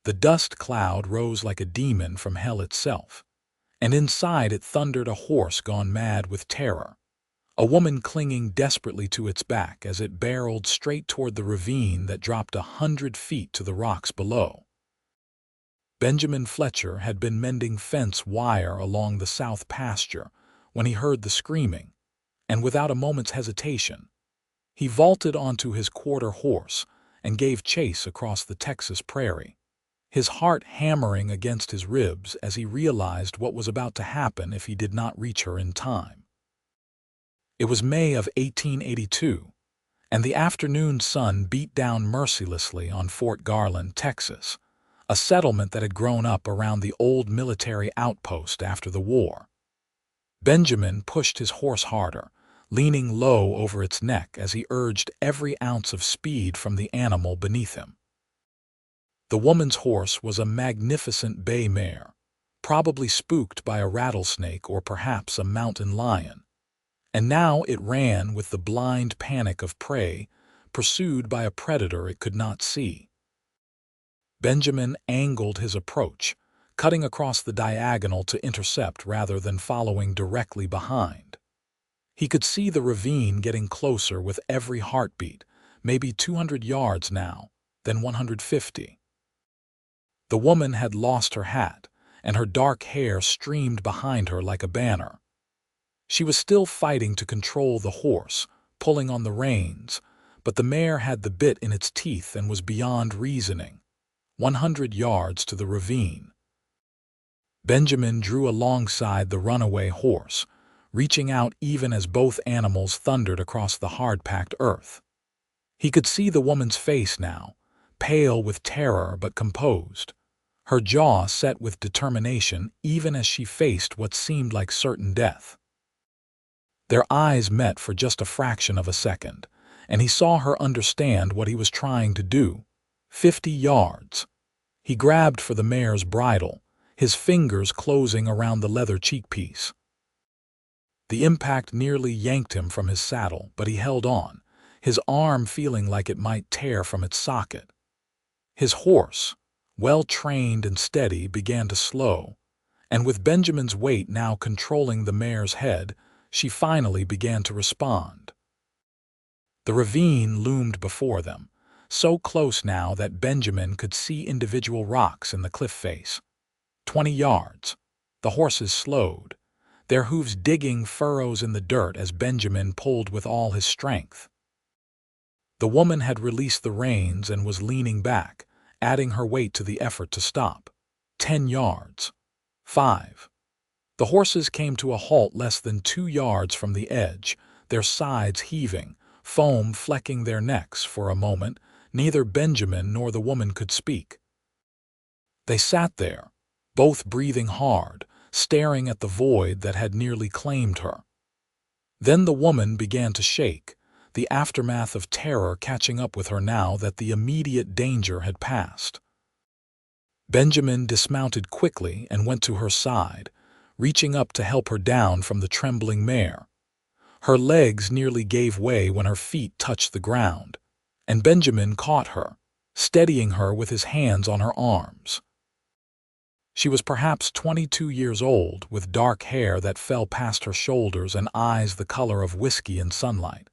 The dust cloud rose like a demon from hell itself, and inside it thundered a horse gone mad with terror, a woman clinging desperately to its back as it barreled straight toward the ravine that dropped 100 feet to the rocks below. Benjamin Fletcher had been mending fence wire along the south pasture when he heard the screaming, and without a moment's hesitation, he vaulted onto his quarter horse and gave chase across the Texas prairie, his heart hammering against his ribs as he realized what was about to happen if he did not reach her in time. It was May of 1882, and the afternoon sun beat down mercilessly on Fort Garland, Texas, a settlement that had grown up around the old military outpost after the war. Benjamin pushed his horse harder, leaning low over its neck as he urged every ounce of speed from the animal beneath him. The woman's horse was a magnificent bay mare, probably spooked by a rattlesnake or perhaps a mountain lion, and now it ran with the blind panic of prey, pursued by a predator it could not see. Benjamin angled his approach, cutting across the diagonal to intercept rather than following directly behind. He could see the ravine getting closer with every heartbeat, maybe 200 yards now, then 150. The woman had lost her hat, and her dark hair streamed behind her like a banner. She was still fighting to control the horse, pulling on the reins, but the mare had the bit in its teeth and was beyond reasoning. 100 yards to the ravine. Benjamin drew alongside the runaway horse, reaching out even as both animals thundered across the hard-packed earth. He could see the woman's face now, pale with terror but composed, her jaw set with determination even as she faced what seemed like certain death. Their eyes met for just a fraction of a second, and he saw her understand what he was trying to do. 50 yards. He grabbed for the mare's bridle, his fingers closing around the leather cheekpiece. The impact nearly yanked him from his saddle, but he held on, his arm feeling like it might tear from its socket. His horse, well-trained and steady, began to slow, and with Benjamin's weight now controlling the mare's head, she finally began to respond. The ravine loomed before them, so close now that Benjamin could see individual rocks in the cliff face. 20 yards. The horses slowed, their hooves digging furrows in the dirt as Benjamin pulled with all his strength. The woman had released the reins and was leaning back, adding her weight to the effort to stop. 10 yards. 5. The horses came to a halt less than 2 yards from the edge, their sides heaving, foam flecking their necks. For a moment, neither Benjamin nor the woman could speak. They sat there, both breathing hard, staring at the void that had nearly claimed her. Then the woman began to shake, the aftermath of terror catching up with her now that the immediate danger had passed. Benjamin dismounted quickly and went to her side, reaching up to help her down from the trembling mare. Her legs nearly gave way when her feet touched the ground, and Benjamin caught her, steadying her with his hands on her arms. She was perhaps 22 years old, with dark hair that fell past her shoulders and eyes the color of whiskey in sunlight.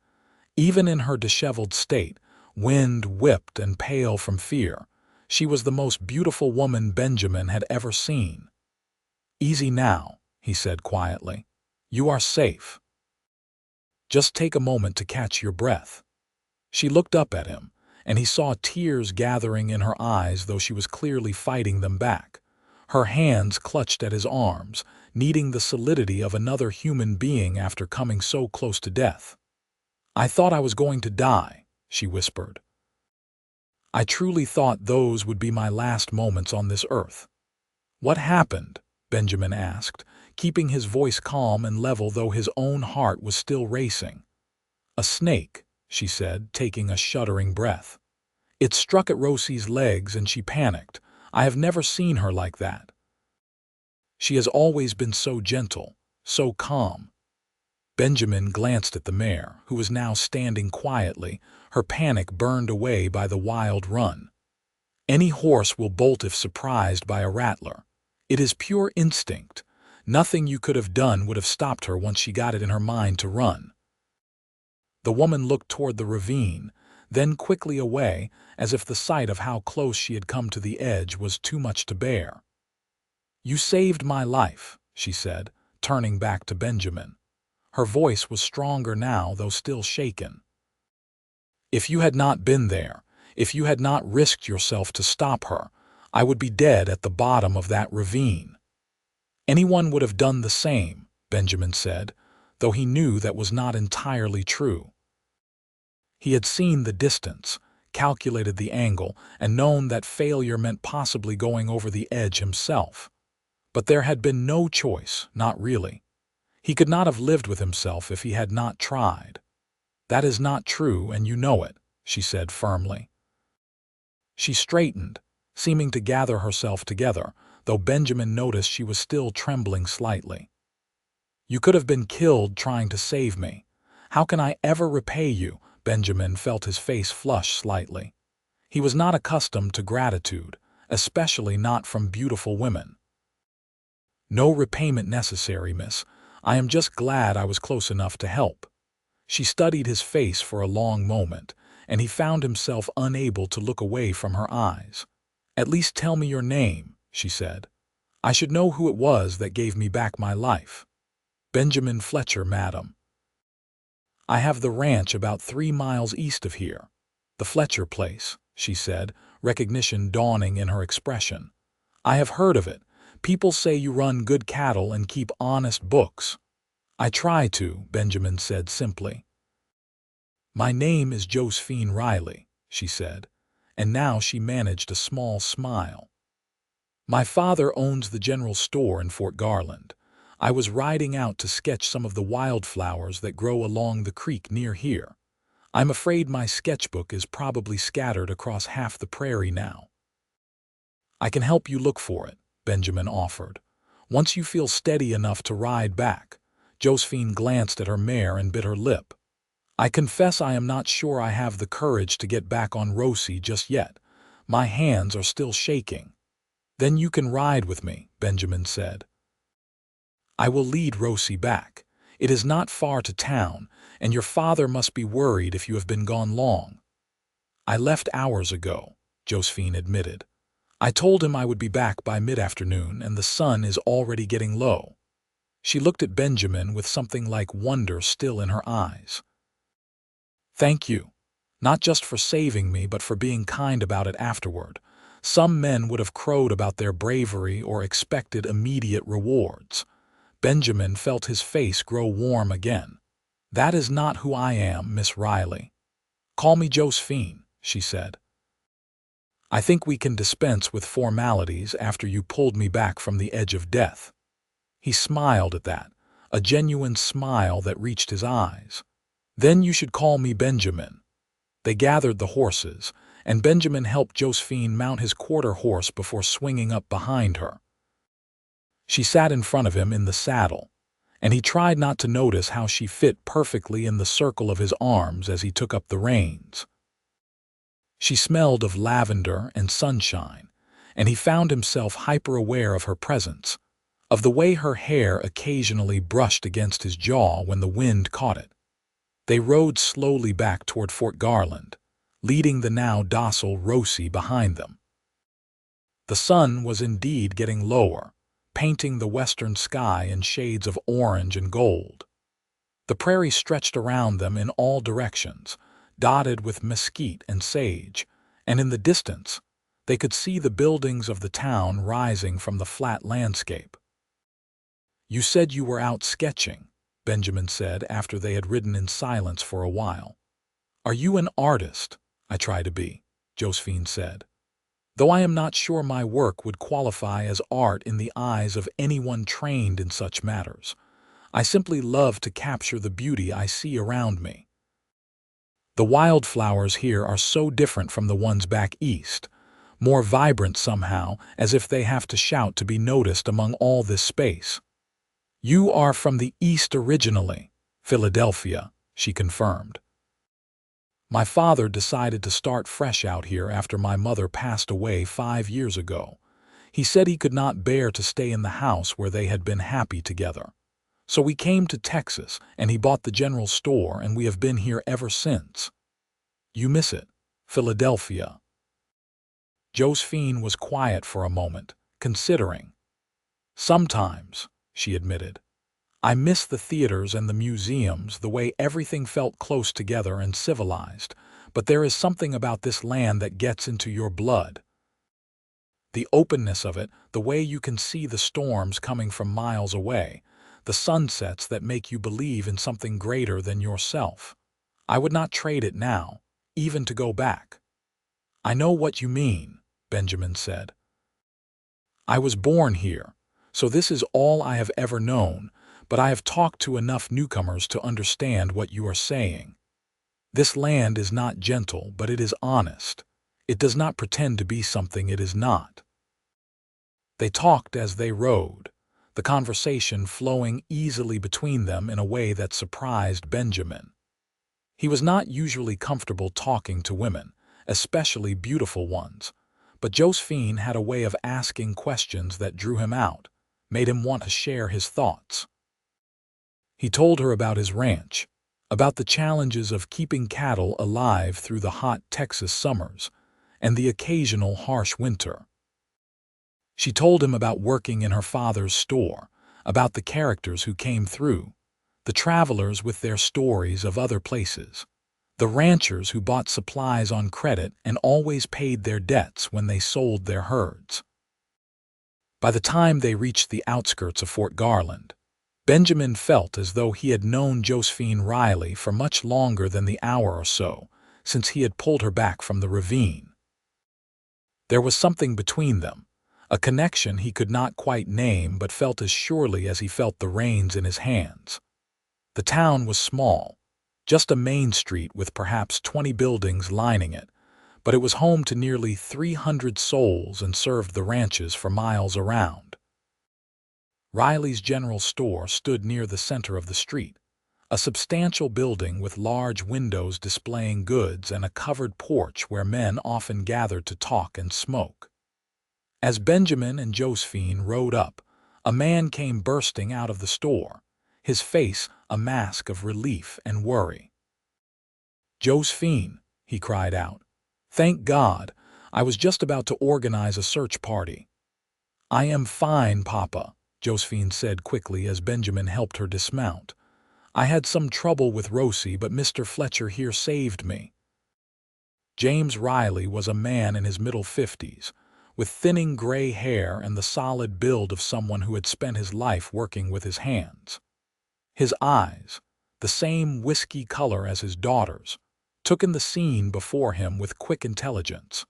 Even in her disheveled state, wind-whipped and pale from fear, she was the most beautiful woman Benjamin had ever seen. "Easy now," he said quietly. "You are safe. Just take a moment to catch your breath." She looked up at him, and he saw tears gathering in her eyes, though she was clearly fighting them back. Her hands clutched at his arms, needing the solidity of another human being after coming so close to death. "I thought I was going to die," she whispered. "I truly thought those would be my last moments on this earth." "What happened?" Benjamin asked, keeping his voice calm and level though his own heart was still racing. "A snake," she said, taking a shuddering breath. "It struck at Rosie's legs and she panicked. I have never seen her like that. She has always been so gentle, so calm." Benjamin glanced at the mare, who was now standing quietly, her panic burned away by the wild run. Any horse will bolt if surprised by a rattler. It is pure instinct. Nothing you could have done would have stopped her once she got it in her mind to run. The woman looked toward the ravine, then quickly away, as if the sight of how close she had come to the edge was too much to bear. "You saved my life," she said, turning back to Benjamin. Her voice was stronger now, though still shaken. "If you had not been there, if you had not risked yourself to stop her, I would be dead at the bottom of that ravine." "Anyone would have done the same," Benjamin said, though he knew that was not entirely true. He had seen the distance, calculated the angle, and known that failure meant possibly going over the edge himself. But there had been no choice, not really. He could not have lived with himself if he had not tried. "That is not true, and you know it," she said firmly. She straightened, seeming to gather herself together, though Benjamin noticed she was still trembling slightly. "You could have been killed trying to save me. How can I ever repay you?" Benjamin felt his face flush slightly. He was not accustomed to gratitude, especially not from beautiful women. "No repayment necessary, miss. I am just glad I was close enough to help." She studied his face for a long moment, and he found himself unable to look away from her eyes. "At least tell me your name," she said. "I should know who it was that gave me back my life." "Benjamin Fletcher, madam. I have the ranch about 3 miles east of here." "The Fletcher place," she said, recognition dawning in her expression. "I have heard of it. People say you run good cattle and keep honest books." "I try to," Benjamin said simply. "My name is Josephine Riley," she said, and now she managed a small smile. "My father owns the general store in Fort Garland. I was riding out to sketch some of the wildflowers that grow along the creek near here. I'm afraid my sketchbook is probably scattered across half the prairie now." "I can help you look for it," Benjamin offered. "Once you feel steady enough to ride back." Josephine glanced at her mare and bit her lip. "I confess I am not sure I have the courage to get back on Rosie just yet. My hands are still shaking." "Then you can ride with me," Benjamin said. "I will lead Rosie back. It is not far to town, and your father must be worried if you have been gone long." "I left hours ago," Josephine admitted. "I told him I would be back by mid-afternoon, and the sun is already getting low." She looked at Benjamin with something like wonder still in her eyes. "Thank you. Not just for saving me, but for being kind about it afterward. Some men would have crowed about their bravery or expected immediate rewards." Benjamin felt his face grow warm again. "That is not who I am, Miss Riley." "Call me Josephine," she said. "I think we can dispense with formalities after you pulled me back from the edge of death." He smiled at that, a genuine smile that reached his eyes. "Then you should call me Benjamin." They gathered the horses, and Benjamin helped Josephine mount his quarter horse before swinging up behind her. She sat in front of him in the saddle, and he tried not to notice how she fit perfectly in the circle of his arms as he took up the reins. She smelled of lavender and sunshine, and he found himself hyper-aware of her presence, of the way her hair occasionally brushed against his jaw when the wind caught it. They rode slowly back toward Fort Garland, leading the now docile Rosie behind them. The sun was indeed getting lower, painting the western sky in shades of orange and gold. The prairie stretched around them in all directions, dotted with mesquite and sage, and in the distance, they could see the buildings of the town rising from the flat landscape. "You said you were out sketching," Benjamin said after they had ridden in silence for a while. "Are you an artist?" "I try to be," Josephine said. "Though I am not sure my work would qualify as art in the eyes of anyone trained in such matters. I simply love to capture the beauty I see around me. The wildflowers here are so different from the ones back east, more vibrant somehow, as if they have to shout to be noticed among all this space." "You are from the east originally." "Philadelphia," she confirmed. My father decided to start fresh out here after my mother passed away 5 years ago. He said he could not bear to stay in the house where they had been happy together. So we came to Texas, and he bought the general store, and we have been here ever since. You miss it, Philadelphia. Josephine was quiet for a moment, considering. Sometimes, she admitted. I miss the theaters and the museums, the way everything felt close together and civilized, but there is something about this land that gets into your blood. The openness of it, the way you can see the storms coming from miles away, the sunsets that make you believe in something greater than yourself. I would not trade it now, even to go back. I know what you mean, Benjamin said. I was born here, so this is all I have ever known, but I have talked to enough newcomers to understand what you are saying. This land is not gentle, but it is honest. It does not pretend to be something it is not. They talked as they rode, the conversation flowing easily between them in a way that surprised Benjamin. He was not usually comfortable talking to women, especially beautiful ones, but Josephine had a way of asking questions that drew him out, made him want to share his thoughts. He told her about his ranch, about the challenges of keeping cattle alive through the hot Texas summers and the occasional harsh winter. She told him about working in her father's store, about the characters who came through, the travelers with their stories of other places, the ranchers who bought supplies on credit and always paid their debts when they sold their herds. By the time they reached the outskirts of Fort Garland, Benjamin felt as though he had known Josephine Riley for much longer than the hour or so since he had pulled her back from the ravine. There was something between them, a connection he could not quite name but felt as surely as he felt the reins in his hands. The town was small, just a main street with perhaps 20 buildings lining it, but it was home to nearly 300 souls and served the ranches for miles around. Riley's general store stood near the center of the street, a substantial building with large windows displaying goods and a covered porch where men often gathered to talk and smoke. As Benjamin and Josephine rode up, a man came bursting out of the store, his face a mask of relief and worry. "Josephine," he cried out. "Thank God, I was just about to organize a search party." "I am fine, Papa," Josephine said quickly as Benjamin helped her dismount. "I had some trouble with Rosie, but Mr. Fletcher here saved me." James Riley was a man in his middle 50s, with thinning gray hair and the solid build of someone who had spent his life working with his hands. His eyes, the same whiskey color as his daughter's, took in the scene before him with quick intelligence.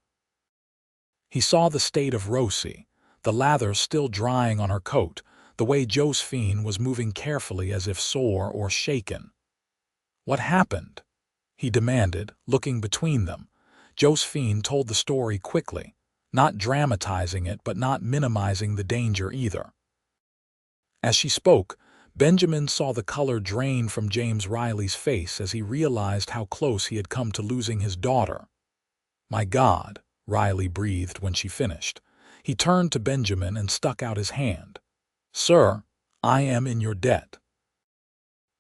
He saw the state of Rosie, the lather still drying on her coat, the way Josephine was moving carefully as if sore or shaken. "What happened?" he demanded, looking between them. Josephine told the story quickly, not dramatizing it but not minimizing the danger either. As she spoke, Benjamin saw the color drain from James Riley's face as he realized how close he had come to losing his daughter. "My God," Riley breathed when she finished. He turned to Benjamin and stuck out his hand. "Sir, I am in your debt.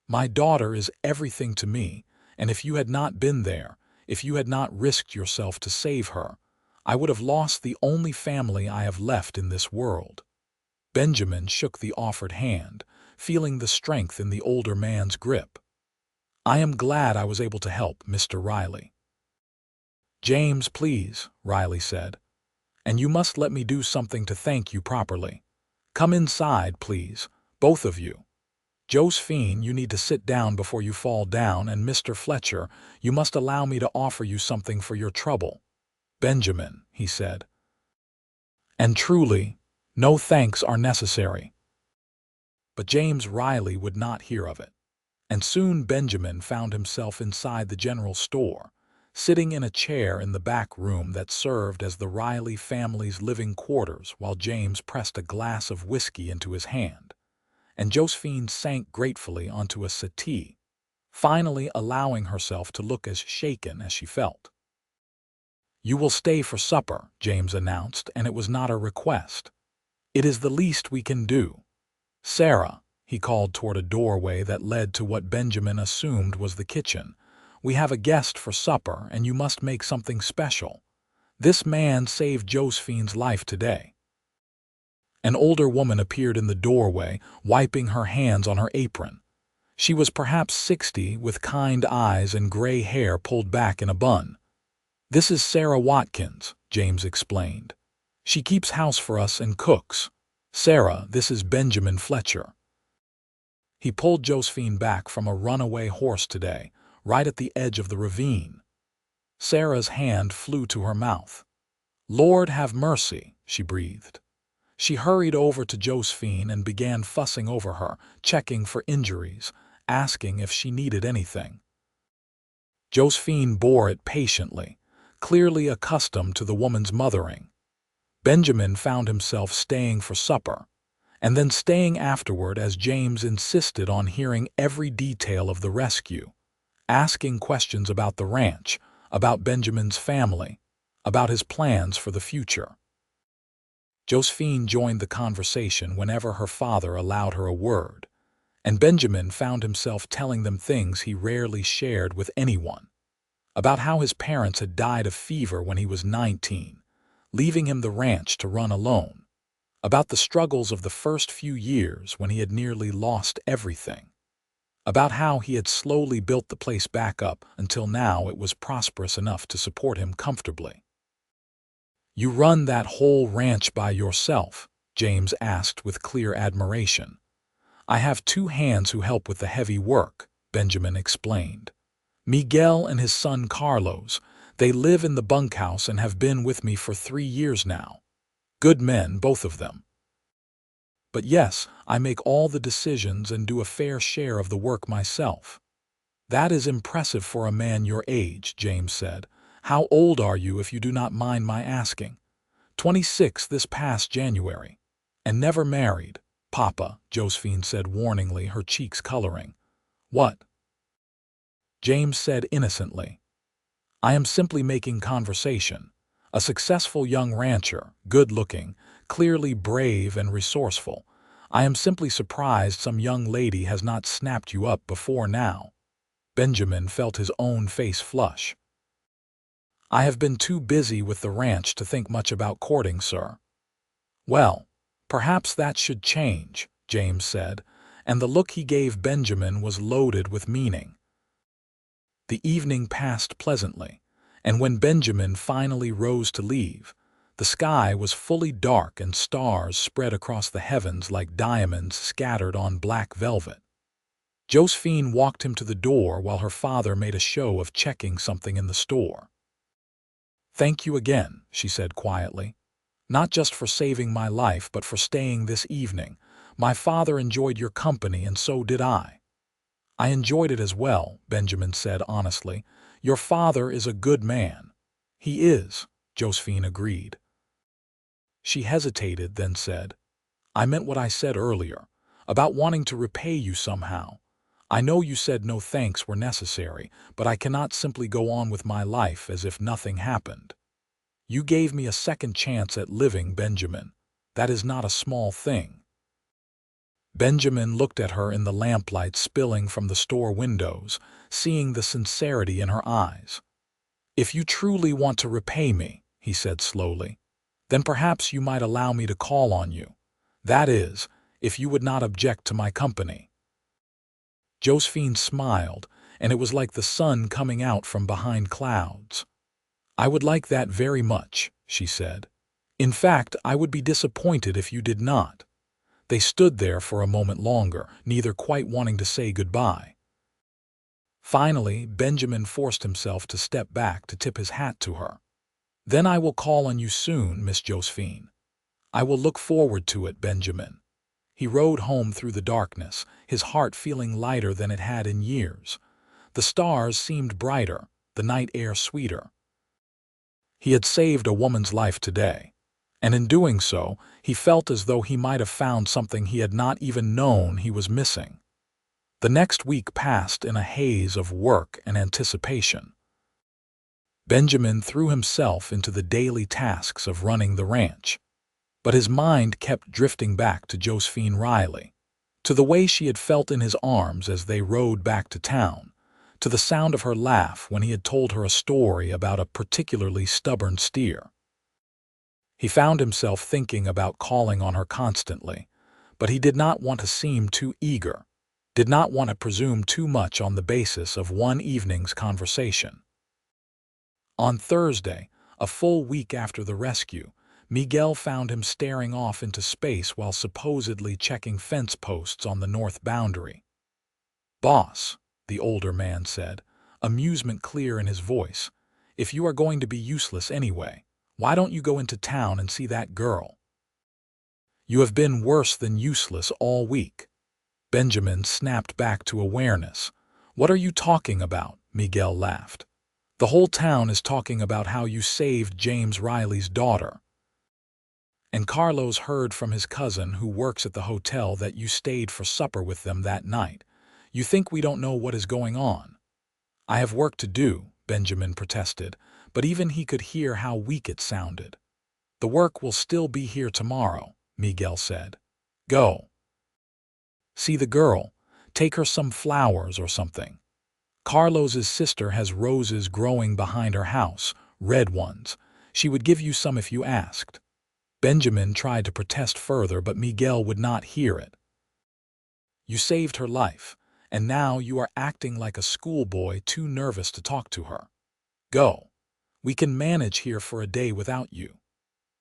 My daughter is everything to me, and if you had not been there, if you had not risked yourself to save her, I would have lost the only family I have left in this world." Benjamin shook the offered hand, feeling the strength in the older man's grip. "I am glad I was able to help, Mr. Riley." "James, please," Riley said. "And you must let me do something to thank you properly. Come inside, please, both of you. Josephine, you need to sit down before you fall down, and Mr. Fletcher, you must allow me to offer you something for your trouble." "Benjamin," he said. "And truly, no thanks are necessary." But James Riley would not hear of it, and soon Benjamin found himself inside the general store, sitting in a chair in the back room that served as the Riley family's living quarters while James pressed a glass of whiskey into his hand, and Josephine sank gratefully onto a settee, finally allowing herself to look as shaken as she felt. "You will stay for supper," James announced, and it was not a request. "It is the least we can do. Sarah," he called toward a doorway that led to what Benjamin assumed was the kitchen, "we have a guest for supper, and you must make something special. This man saved Josephine's life today." An older woman appeared in the doorway, wiping her hands on her apron. She was perhaps 60, with kind eyes and gray hair pulled back in a bun. "This is Sarah Watkins," James explained. "She keeps house for us and cooks. Sarah, this is Benjamin Fletcher." He pulled Josephine back from a runaway horse today, right at the edge of the ravine. Sarah's hand flew to her mouth. "Lord have mercy," she breathed. She hurried over to Josephine and began fussing over her, checking for injuries, asking if she needed anything. Josephine bore it patiently, clearly accustomed to the woman's mothering. Benjamin found himself staying for supper, and then staying afterward as James insisted on hearing every detail of the rescue, asking questions about the ranch, about Benjamin's family, about his plans for the future. Josephine joined the conversation whenever her father allowed her a word, and Benjamin found himself telling them things he rarely shared with anyone, about how his parents had died of fever when he was 19, leaving him the ranch to run alone, about the struggles of the first few years when he had nearly lost everything, about how he had slowly built the place back up until now it was prosperous enough to support him comfortably. "You run that whole ranch by yourself?" James asked with clear admiration. "I have 2 hands who help with the heavy work," Benjamin explained. "Miguel and his son Carlos. They live in the bunkhouse and have been with me for 3 years now. Good men, both of them. But yes, I make all the decisions and do a fair share of the work myself." "That is impressive for a man your age," James said. "How old are you, if you do not mind my asking?" 26 this past January. "And never married, Papa," Josephine said warningly, her cheeks coloring. "What?" James said innocently. "I am simply making conversation. A successful young rancher, good-looking, clearly brave and resourceful. I am simply surprised some young lady has not snapped you up before now." Benjamin felt his own face flush. "I have been too busy with the ranch to think much about courting, sir." "Well, perhaps that should change," James said, and the look he gave Benjamin was loaded with meaning. The evening passed pleasantly, and when Benjamin finally rose to leave, the sky was fully dark and stars spread across the heavens like diamonds scattered on black velvet. Josephine walked him to the door while her father made a show of checking something in the store. "Thank you again," she said quietly. "Not just for saving my life, but for staying this evening. My father enjoyed your company, and so did I." "I enjoyed it as well," Benjamin said honestly. "Your father is a good man." "He is," Josephine agreed. She hesitated, then said, "I meant what I said earlier, about wanting to repay you somehow. I know you said no thanks were necessary, but I cannot simply go on with my life as if nothing happened. You gave me a second chance at living, Benjamin. That is not a small thing." Benjamin looked at her in the lamplight spilling from the store windows, seeing the sincerity in her eyes. "If you truly want to repay me," he said slowly, "then perhaps you might allow me to call on you. That is, if you would not object to my company." Josephine smiled, and it was like the sun coming out from behind clouds. "I would like that very much," she said. "In fact, I would be disappointed if you did not." They stood there for a moment longer, neither quite wanting to say goodbye. Finally, Benjamin forced himself to step back to tip his hat to her. "Then I will call on you soon, Miss Josephine." "I will look forward to it, Benjamin." He rode home through the darkness, his heart feeling lighter than it had in years. The stars seemed brighter, the night air sweeter. He had saved a woman's life today, and in doing so, he felt as though he might have found something he had not even known he was missing. The next week passed in a haze of work and anticipation. Benjamin threw himself into the daily tasks of running the ranch, but his mind kept drifting back to Josephine Riley, to the way she had felt in his arms as they rode back to town, to the sound of her laugh when he had told her a story about a particularly stubborn steer. He found himself thinking about calling on her constantly, but he did not want to seem too eager, did not want to presume too much on the basis of one evening's conversation. On Thursday, a full week after the rescue, Miguel found him staring off into space while supposedly checking fence posts on the north boundary. "Boss," the older man said, amusement clear in his voice, "if you are going to be useless anyway, why don't you go into town and see that girl?" "You have been worse than useless all week." Benjamin snapped back to awareness. "What are you talking about?" Miguel laughed. "The whole town is talking about how you saved James Riley's daughter. And Carlos heard from his cousin who works at the hotel that you stayed for supper with them that night. You think we don't know what is going on?" "I have work to do," Benjamin protested, but even he could hear how weak it sounded. "The work will still be here tomorrow," Miguel said. "Go. See the girl. Take her some flowers or something. Carlos's sister has roses growing behind her house, red ones. She would give you some if you asked." Benjamin tried to protest further, but Miguel would not hear it. "You saved her life, and now you are acting like a schoolboy too nervous to talk to her. Go. We can manage here for a day without you."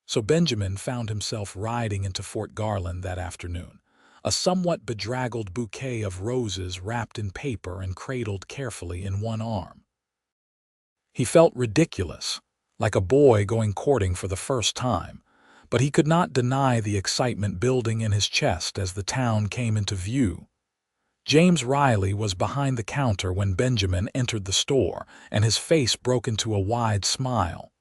So Benjamin found himself riding into Fort Garland that afternoon, a somewhat bedraggled bouquet of roses wrapped in paper and cradled carefully in one arm. He felt ridiculous, like a boy going courting for the first time, but he could not deny the excitement building in his chest as the town came into view. James Riley was behind the counter when Benjamin entered the store, and his face broke into a wide smile.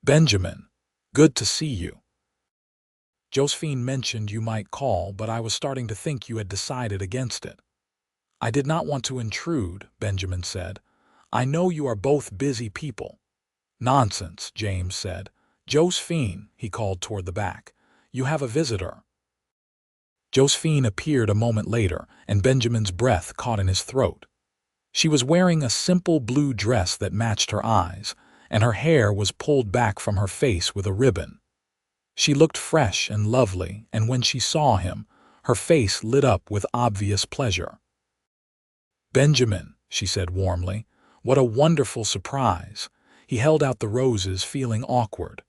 "Benjamin, good to see you. Josephine mentioned you might call, but I was starting to think you had decided against it." "I did not want to intrude," Benjamin said. "I know you are both busy people." "Nonsense," James said. "Josephine," he called toward the back, "you have a visitor." Josephine appeared a moment later, and Benjamin's breath caught in his throat. She was wearing a simple blue dress that matched her eyes, and her hair was pulled back from her face with a ribbon. She looked fresh and lovely, and when she saw him, her face lit up with obvious pleasure. "Benjamin," she said warmly, "what a wonderful surprise." He held out the roses, feeling awkward.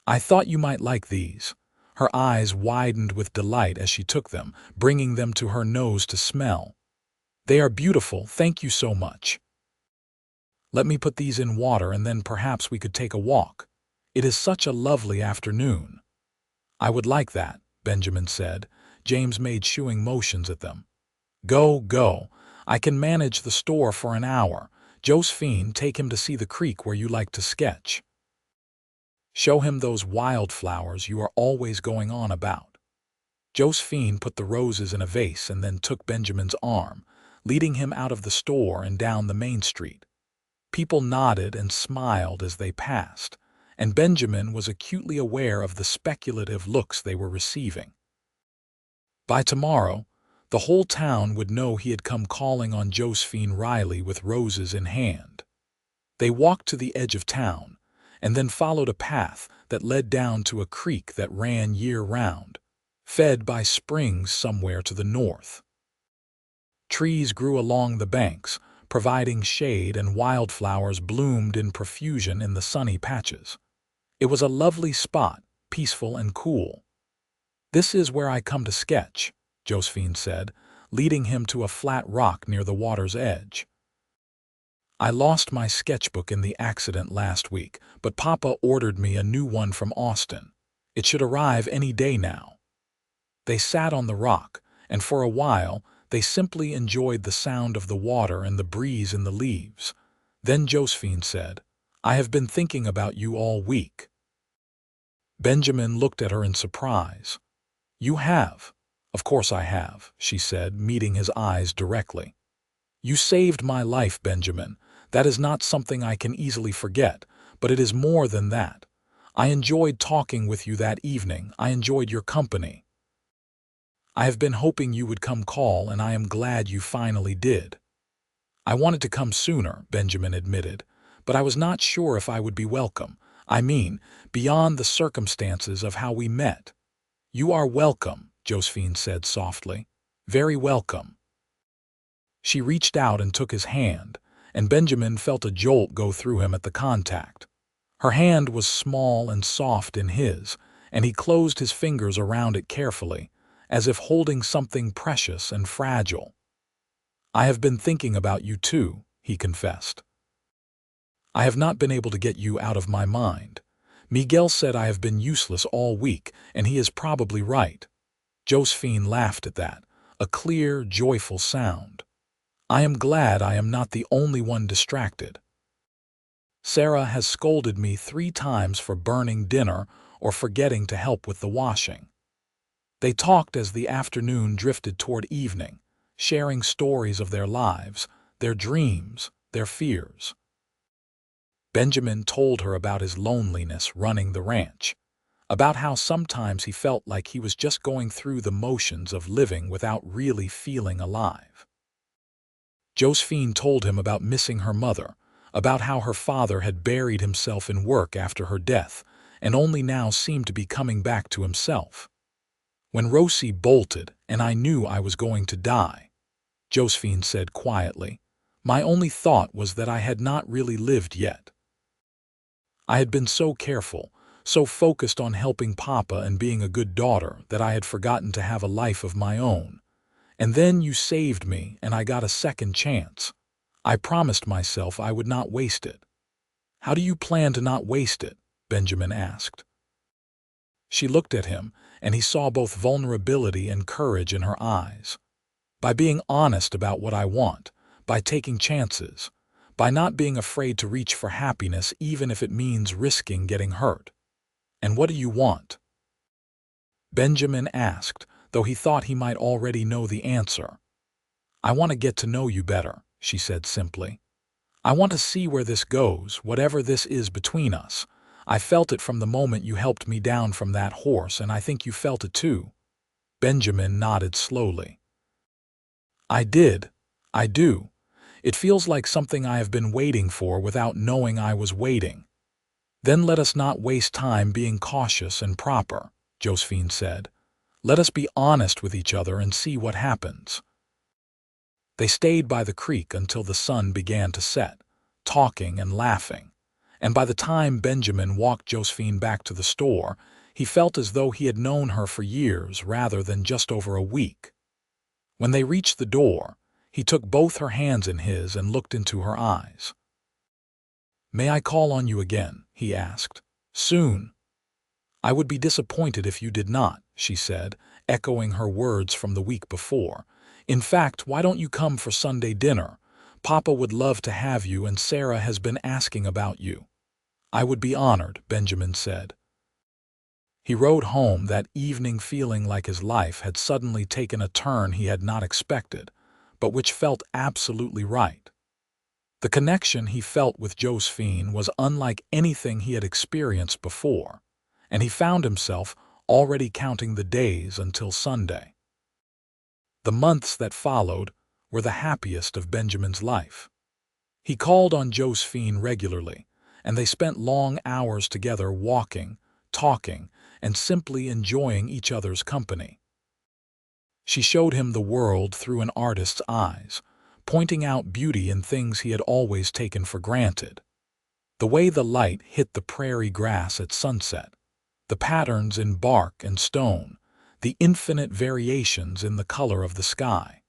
"I thought you might like these." Her eyes widened with delight as she took them, bringing them to her nose to smell. "They are beautiful, thank you so much. Let me put these in water and then perhaps we could take a walk. It is such a lovely afternoon." "I would like that," Benjamin said. James made shooing motions at them. "Go, go. I can manage the store for an hour. Josephine, take him to see the creek where you like to sketch. Show him those wildflowers you are always going on about." Josephine put the roses in a vase and then took Benjamin's arm, leading him out of the store and down the main street. People nodded and smiled as they passed, and Benjamin was acutely aware of the speculative looks they were receiving. By tomorrow, the whole town would know he had come calling on Josephine Riley with roses in hand. They walked to the edge of town, and then followed a path that led down to a creek that ran year-round, fed by springs somewhere to the north. Trees grew along the banks, providing shade, and wildflowers bloomed in profusion in the sunny patches. It was a lovely spot, peaceful and cool. "This is where I come to sketch," Josephine said, leading him to a flat rock near the water's edge. "I lost my sketchbook in the accident last week, but Papa ordered me a new one from Austin. It should arrive any day now." They sat on the rock, and for a while they simply enjoyed the sound of the water and the breeze in the leaves. Then Josephine said, "I have been thinking about you all week." Benjamin looked at her in surprise. "You have?" "Of course I have," she said, meeting his eyes directly. You saved my life, Benjamin. That is not something I can easily forget, but it is more than that. I enjoyed talking with you that evening. I enjoyed your company. I have been hoping you would come call, and I am glad you finally did. I wanted to come sooner, Benjamin admitted, but I was not sure if I would be welcome. I mean, beyond the circumstances of how we met. You are welcome, Josephine said softly. Very welcome. She reached out and took his hand, and Benjamin felt a jolt go through him at the contact. Her hand was small and soft in his, and he closed his fingers around it carefully, as if holding something precious and fragile. I have been thinking about you too, he confessed. I have not been able to get you out of my mind. Miguel said I have been useless all week, and he is probably right. Josephine laughed at that, a clear, joyful sound. I am glad I am not the only one distracted. Sarah has scolded me 3 times for burning dinner or forgetting to help with the washing. They talked as the afternoon drifted toward evening, sharing stories of their lives, their dreams, their fears. Benjamin told her about his loneliness running the ranch, about how sometimes he felt like he was just going through the motions of living without really feeling alive. Josephine told him about missing her mother, about how her father had buried himself in work after her death and only now seemed to be coming back to himself. When Rosie bolted and I knew I was going to die, Josephine said quietly, my only thought was that I had not really lived yet. I had been so careful, so focused on helping Papa and being a good daughter that I had forgotten to have a life of my own. And then you saved me and I got a second chance. I promised myself I would not waste it. How do you plan to not waste it? Benjamin asked. She looked at him, and he saw both vulnerability and courage in her eyes. By being honest about what I want, by taking chances, by not being afraid to reach for happiness even if it means risking getting hurt. And what do you want? Benjamin asked, though he thought he might already know the answer. I want to get to know you better, she said simply. I want to see where this goes, whatever this is between us. I felt it from the moment you helped me down from that horse, and I think you felt it too. Benjamin nodded slowly. I did. I do. It feels like something I have been waiting for without knowing I was waiting. Then let us not waste time being cautious and proper, Josephine said. Let us be honest with each other and see what happens. They stayed by the creek until the sun began to set, talking and laughing, and by the time Benjamin walked Josephine back to the store, he felt as though he had known her for years rather than just over a week. When they reached the door, he took both her hands in his and looked into her eyes. May I call on you again? He asked. Soon. I would be disappointed if you did not, she said, echoing her words from the week before. In fact, why don't you come for Sunday dinner? Papa would love to have you, and Sarah has been asking about you. I would be honored, Benjamin said. He rode home that evening feeling like his life had suddenly taken a turn he had not expected, but which felt absolutely right. The connection he felt with Josephine was unlike anything he had experienced before, and he found himself already counting the days until Sunday. The months that followed were the happiest of Benjamin's life. He called on Josephine regularly, and they spent long hours together walking, talking, and simply enjoying each other's company. She showed him the world through an artist's eyes, pointing out beauty in things he had always taken for granted. The way the light hit the prairie grass at sunset, the patterns in bark and stone, the infinite variations in the color of the sky.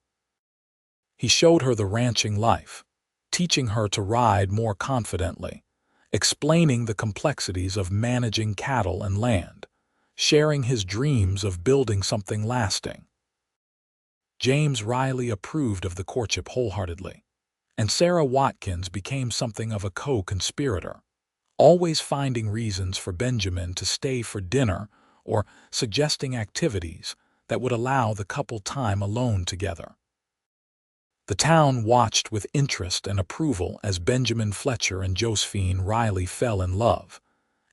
He showed her the ranching life, teaching her to ride more confidently, explaining the complexities of managing cattle and land, sharing his dreams of building something lasting. James Riley approved of the courtship wholeheartedly, and Sarah Watkins became something of a co-conspirator, always finding reasons for Benjamin to stay for dinner or suggesting activities that would allow the couple time alone together. The town watched with interest and approval as Benjamin Fletcher and Josephine Riley fell in love,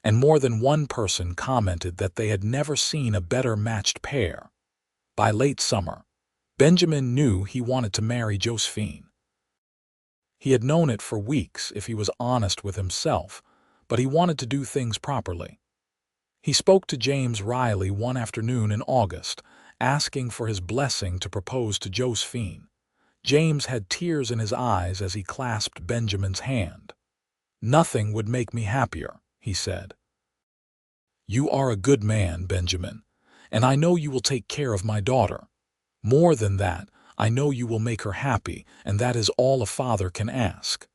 and more than one person commented that they had never seen a better matched pair. By late summer, Benjamin knew he wanted to marry Josephine. He had known it for weeks if he was honest with himself, but he wanted to do things properly. He spoke to James Riley one afternoon in August, asking for his blessing to propose to Josephine. James had tears in his eyes as he clasped Benjamin's hand. "Nothing would make me happier," he said. "You are a good man, Benjamin, and I know you will take care of my daughter. More than that, I know you will make her happy, and that is all a father can ask.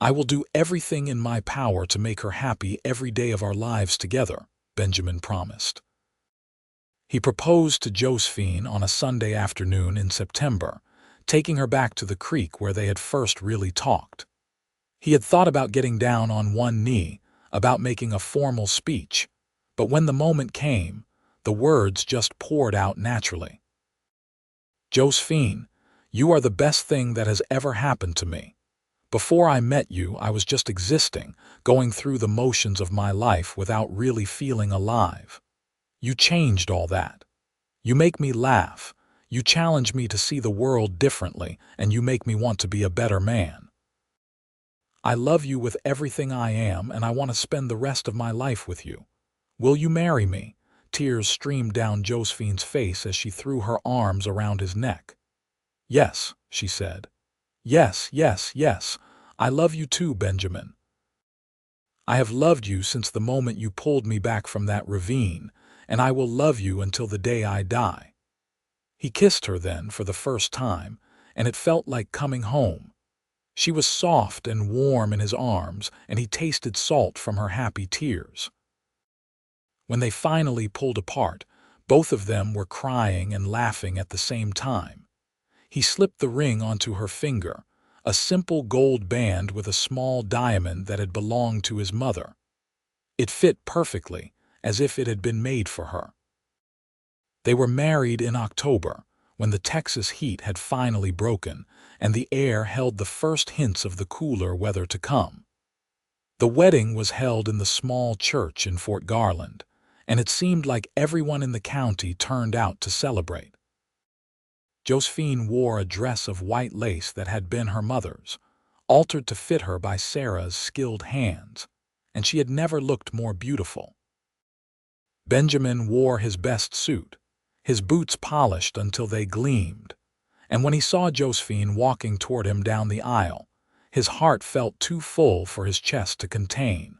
I will do everything in my power to make her happy every day of our lives together," Benjamin promised. He proposed to Josephine on a Sunday afternoon in September, taking her back to the creek where they had first really talked. He had thought about getting down on one knee, about making a formal speech, but when the moment came, the words just poured out naturally. "Josephine, you are the best thing that has ever happened to me. Before I met you, I was just existing, going through the motions of my life without really feeling alive. You changed all that. You make me laugh, you challenge me to see the world differently, and you make me want to be a better man. I love you with everything I am, and I want to spend the rest of my life with you. Will you marry me?" Tears streamed down Josephine's face as she threw her arms around his neck. "Yes," she said. "Yes, yes, yes. I love you too, Benjamin. I have loved you since the moment you pulled me back from that ravine, and I will love you until the day I die." He kissed her then for the first time, and it felt like coming home. She was soft and warm in his arms, and he tasted salt from her happy tears. When they finally pulled apart, both of them were crying and laughing at the same time. He slipped the ring onto her finger, a simple gold band with a small diamond that had belonged to his mother. It fit perfectly, as if it had been made for her. They were married in October, when the Texas heat had finally broken, and the air held the first hints of the cooler weather to come. The wedding was held in the small church in Fort Garland, and it seemed like everyone in the county turned out to celebrate. Josephine wore a dress of white lace that had been her mother's, altered to fit her by Sarah's skilled hands, and she had never looked more beautiful. Benjamin wore his best suit, his boots polished until they gleamed, and when he saw Josephine walking toward him down the aisle, his heart felt too full for his chest to contain.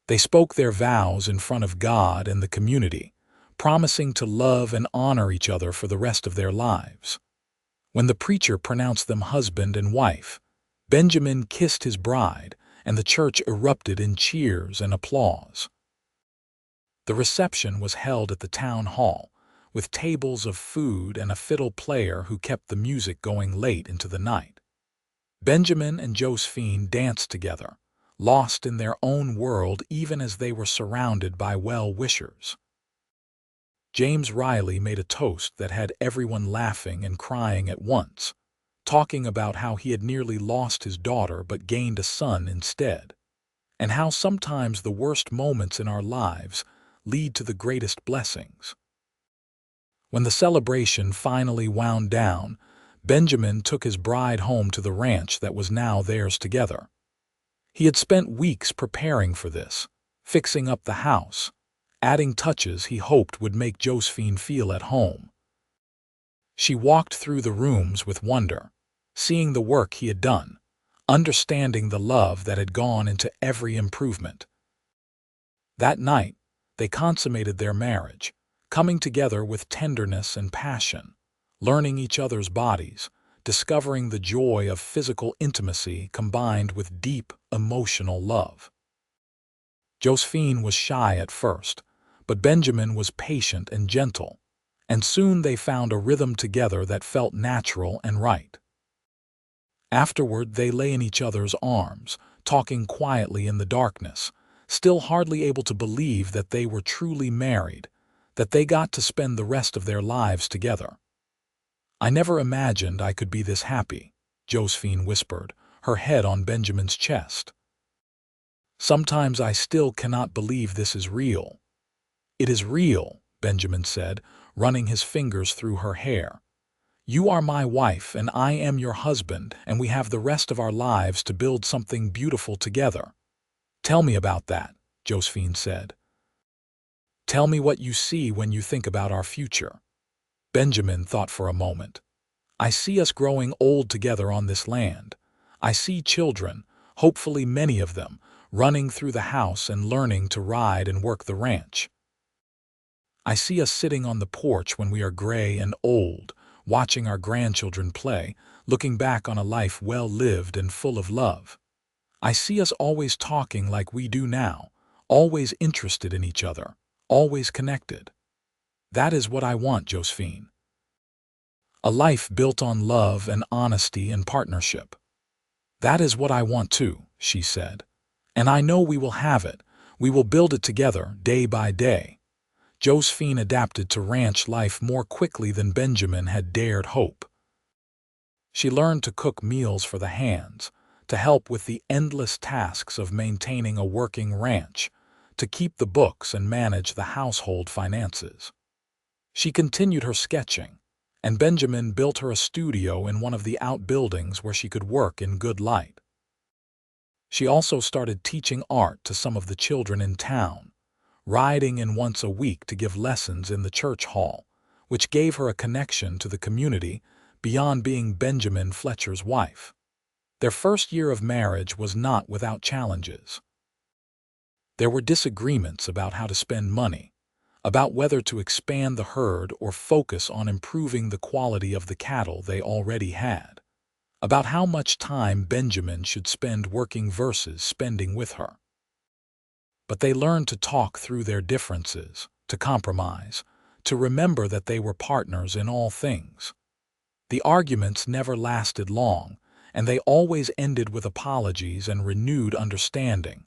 They spoke their vows in front of God and the community, promising to love and honor each other for the rest of their lives. When the preacher pronounced them husband and wife, Benjamin kissed his bride, and the church erupted in cheers and applause. The reception was held at the town hall, with tables of food and a fiddle player who kept the music going late into the night. Benjamin and Josephine danced together, lost in their own world even as they were surrounded by well-wishers. James Riley made a toast that had everyone laughing and crying at once, talking about how he had nearly lost his daughter but gained a son instead, and how sometimes the worst moments in our lives lead to the greatest blessings. When the celebration finally wound down, Benjamin took his bride home to the ranch that was now theirs together. He had spent weeks preparing for this, fixing up the house, adding touches he hoped would make Josephine feel at home. She walked through the rooms with wonder, seeing the work he had done, understanding the love that had gone into every improvement. That night, they consummated their marriage, coming together with tenderness and passion, learning each other's bodies, discovering the joy of physical intimacy combined with deep emotional love. Josephine was shy at first, but Benjamin was patient and gentle, and soon they found a rhythm together that felt natural and right. Afterward, they lay in each other's arms, talking quietly in the darkness, still hardly able to believe that they were truly married, that they got to spend the rest of their lives together. I never imagined I could be this happy, Josephine whispered, her head on Benjamin's chest. Sometimes I still cannot believe this is real. It is real, Benjamin said, running his fingers through her hair. You are my wife and I am your husband, and we have the rest of our lives to build something beautiful together. Tell me about that, Josephine said. Tell me what you see when you think about our future. Benjamin thought for a moment. I see us growing old together on this land. I see children, hopefully many of them, running through the house and learning to ride and work the ranch. I see us sitting on the porch when we are gray and old, watching our grandchildren play, looking back on a life well lived and full of love. I see us always talking like we do now, always interested in each other, always connected. That is what I want, Josephine. A life built on love and honesty and partnership. That is what I want too, she said. And I know we will have it. We will build it together, day by day. Josephine adapted to ranch life more quickly than Benjamin had dared hope. She learned to cook meals for the hands, to help with the endless tasks of maintaining a working ranch, to keep the books and manage the household finances. She continued her sketching, and Benjamin built her a studio in one of the outbuildings where she could work in good light. She also started teaching art to some of the children in town, riding in once a week to give lessons in the church hall, which gave her a connection to the community beyond being Benjamin Fletcher's wife. Their first year of marriage was not without challenges. There were disagreements about how to spend money, about whether to expand the herd or focus on improving the quality of the cattle they already had, about how much time Benjamin should spend working versus spending with her. But they learned to talk through their differences, to compromise, to remember that they were partners in all things. The arguments never lasted long, and they always ended with apologies and renewed understanding.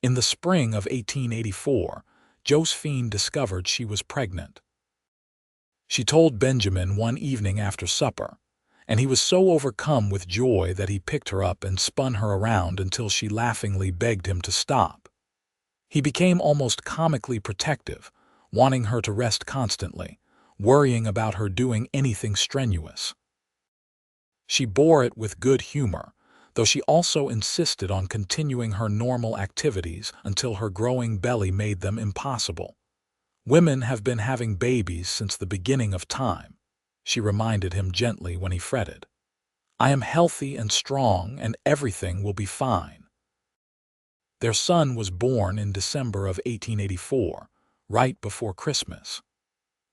In the spring of 1884, Josephine discovered she was pregnant. She told Benjamin one evening after supper, and he was so overcome with joy that he picked her up and spun her around until she laughingly begged him to stop. He became almost comically protective, wanting her to rest constantly, worrying about her doing anything strenuous. She bore it with good humor, though she also insisted on continuing her normal activities until her growing belly made them impossible. Women have been having babies since the beginning of time, she reminded him gently when he fretted. I am healthy and strong, and everything will be fine. Their son was born in December of 1884, right before Christmas.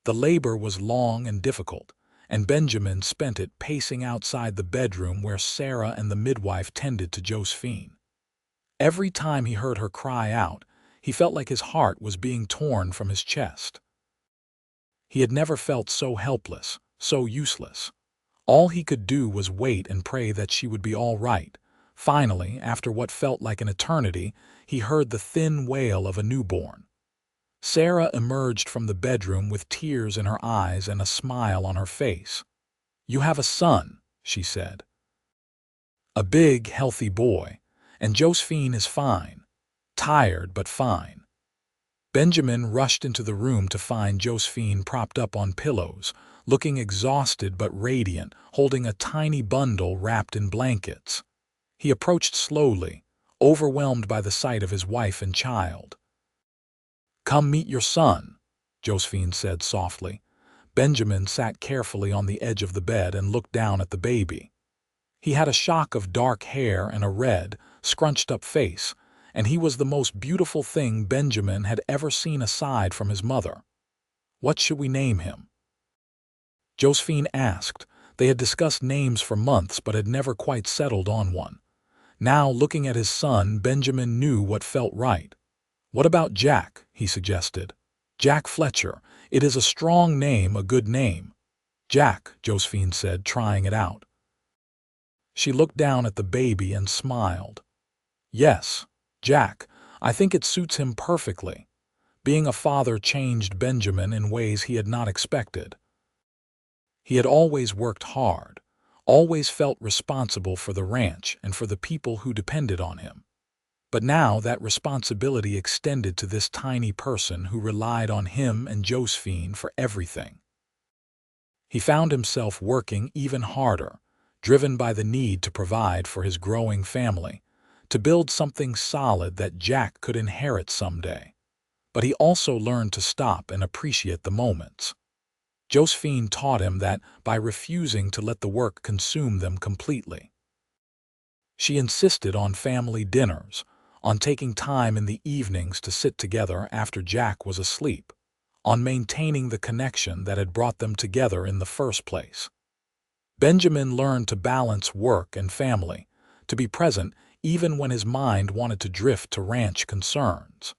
The labor was long and difficult, and Benjamin spent it pacing outside the bedroom where Sarah and the midwife tended to Josephine. Every time he heard her cry out, he felt like his heart was being torn from his chest. He had never felt so helpless, so useless. All he could do was wait and pray that she would be all right. Finally, after what felt like an eternity, he heard the thin wail of a newborn. Sarah emerged from the bedroom with tears in her eyes and a smile on her face. You have a son, she said. A big, healthy boy, and Josephine is fine. Tired, but fine. Benjamin rushed into the room to find Josephine propped up on pillows, looking exhausted but radiant, holding a tiny bundle wrapped in blankets. He approached slowly, overwhelmed by the sight of his wife and child. Come meet your son, Josephine said softly. Benjamin sat carefully on the edge of the bed and looked down at the baby. He had a shock of dark hair and a red, scrunched-up face, and he was the most beautiful thing Benjamin had ever seen aside from his mother. What should we name him? Josephine asked. They had discussed names for months but had never quite settled on one. Now, looking at his son, Benjamin knew what felt right. What about Jack? He suggested. Jack Fletcher. It is a strong name, a good name. Jack, Josephine said, trying it out. She looked down at the baby and smiled. Yes, Jack. I think it suits him perfectly. Being a father changed Benjamin in ways he had not expected. He had always worked hard, always felt responsible for the ranch and for the people who depended on him. But now that responsibility extended to this tiny person who relied on him and Josephine for everything. He found himself working even harder, driven by the need to provide for his growing family, to build something solid that Jack could inherit someday. But he also learned to stop and appreciate the moments. Josephine taught him that by refusing to let the work consume them completely. She insisted on family dinners, on taking time in the evenings to sit together after Jack was asleep, on maintaining the connection that had brought them together in the first place. Benjamin learned to balance work and family, to be present even when his mind wanted to drift to ranch concerns.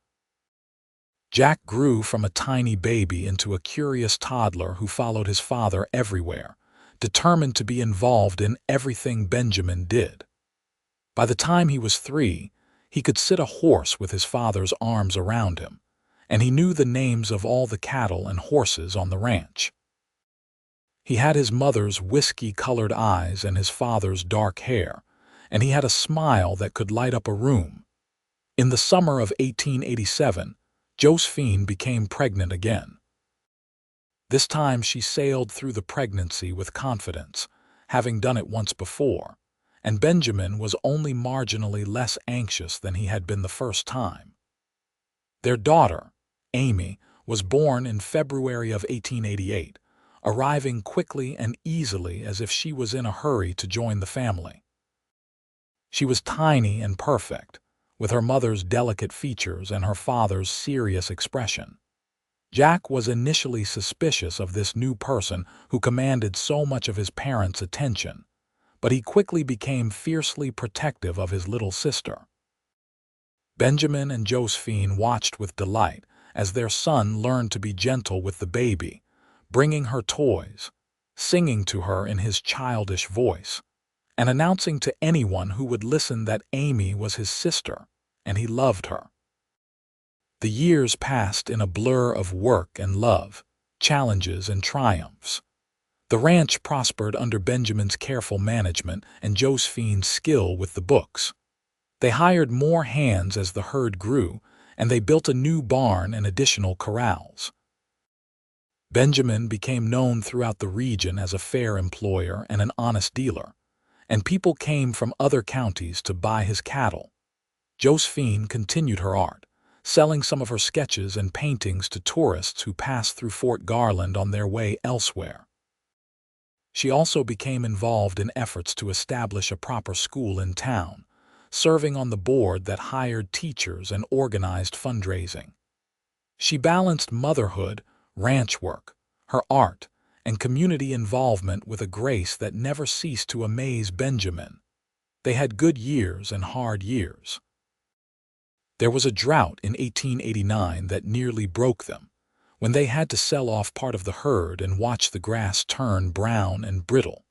Jack grew from a tiny baby into a curious toddler who followed his father everywhere, determined to be involved in everything Benjamin did. By the time he was 3, he could sit a horse with his father's arms around him, and he knew the names of all the cattle and horses on the ranch. He had his mother's whiskey-colored eyes and his father's dark hair, and he had a smile that could light up a room. In the summer of 1887, Josephine became pregnant again. This time she sailed through the pregnancy with confidence, having done it once before, and Benjamin was only marginally less anxious than he had been the first time. Their daughter, Amy, was born in February of 1888, arriving quickly and easily as if she was in a hurry to join the family. She was tiny and perfect, with her mother's delicate features and her father's serious expression. Jack was initially suspicious of this new person who commanded so much of his parents' attention, but he quickly became fiercely protective of his little sister. Benjamin and Josephine watched with delight as their son learned to be gentle with the baby, bringing her toys, singing to her in his childish voice, and announcing to anyone who would listen that Amy was his sister, and he loved her. The years passed in a blur of work and love, challenges and triumphs. The ranch prospered under Benjamin's careful management and Josephine's skill with the books. They hired more hands as the herd grew, and they built a new barn and additional corrals. Benjamin became known throughout the region as a fair employer and an honest dealer, and people came from other counties to buy his cattle. Josephine continued her art, selling some of her sketches and paintings to tourists who passed through Fort Garland on their way elsewhere. She also became involved in efforts to establish a proper school in town, serving on the board that hired teachers and organized fundraising. She balanced motherhood, ranch work, her art, and community involvement with a grace that never ceased to amaze Benjamin. They had good years and hard years. There was a drought in 1889 that nearly broke them, when they had to sell off part of the herd and watch the grass turn brown and brittle.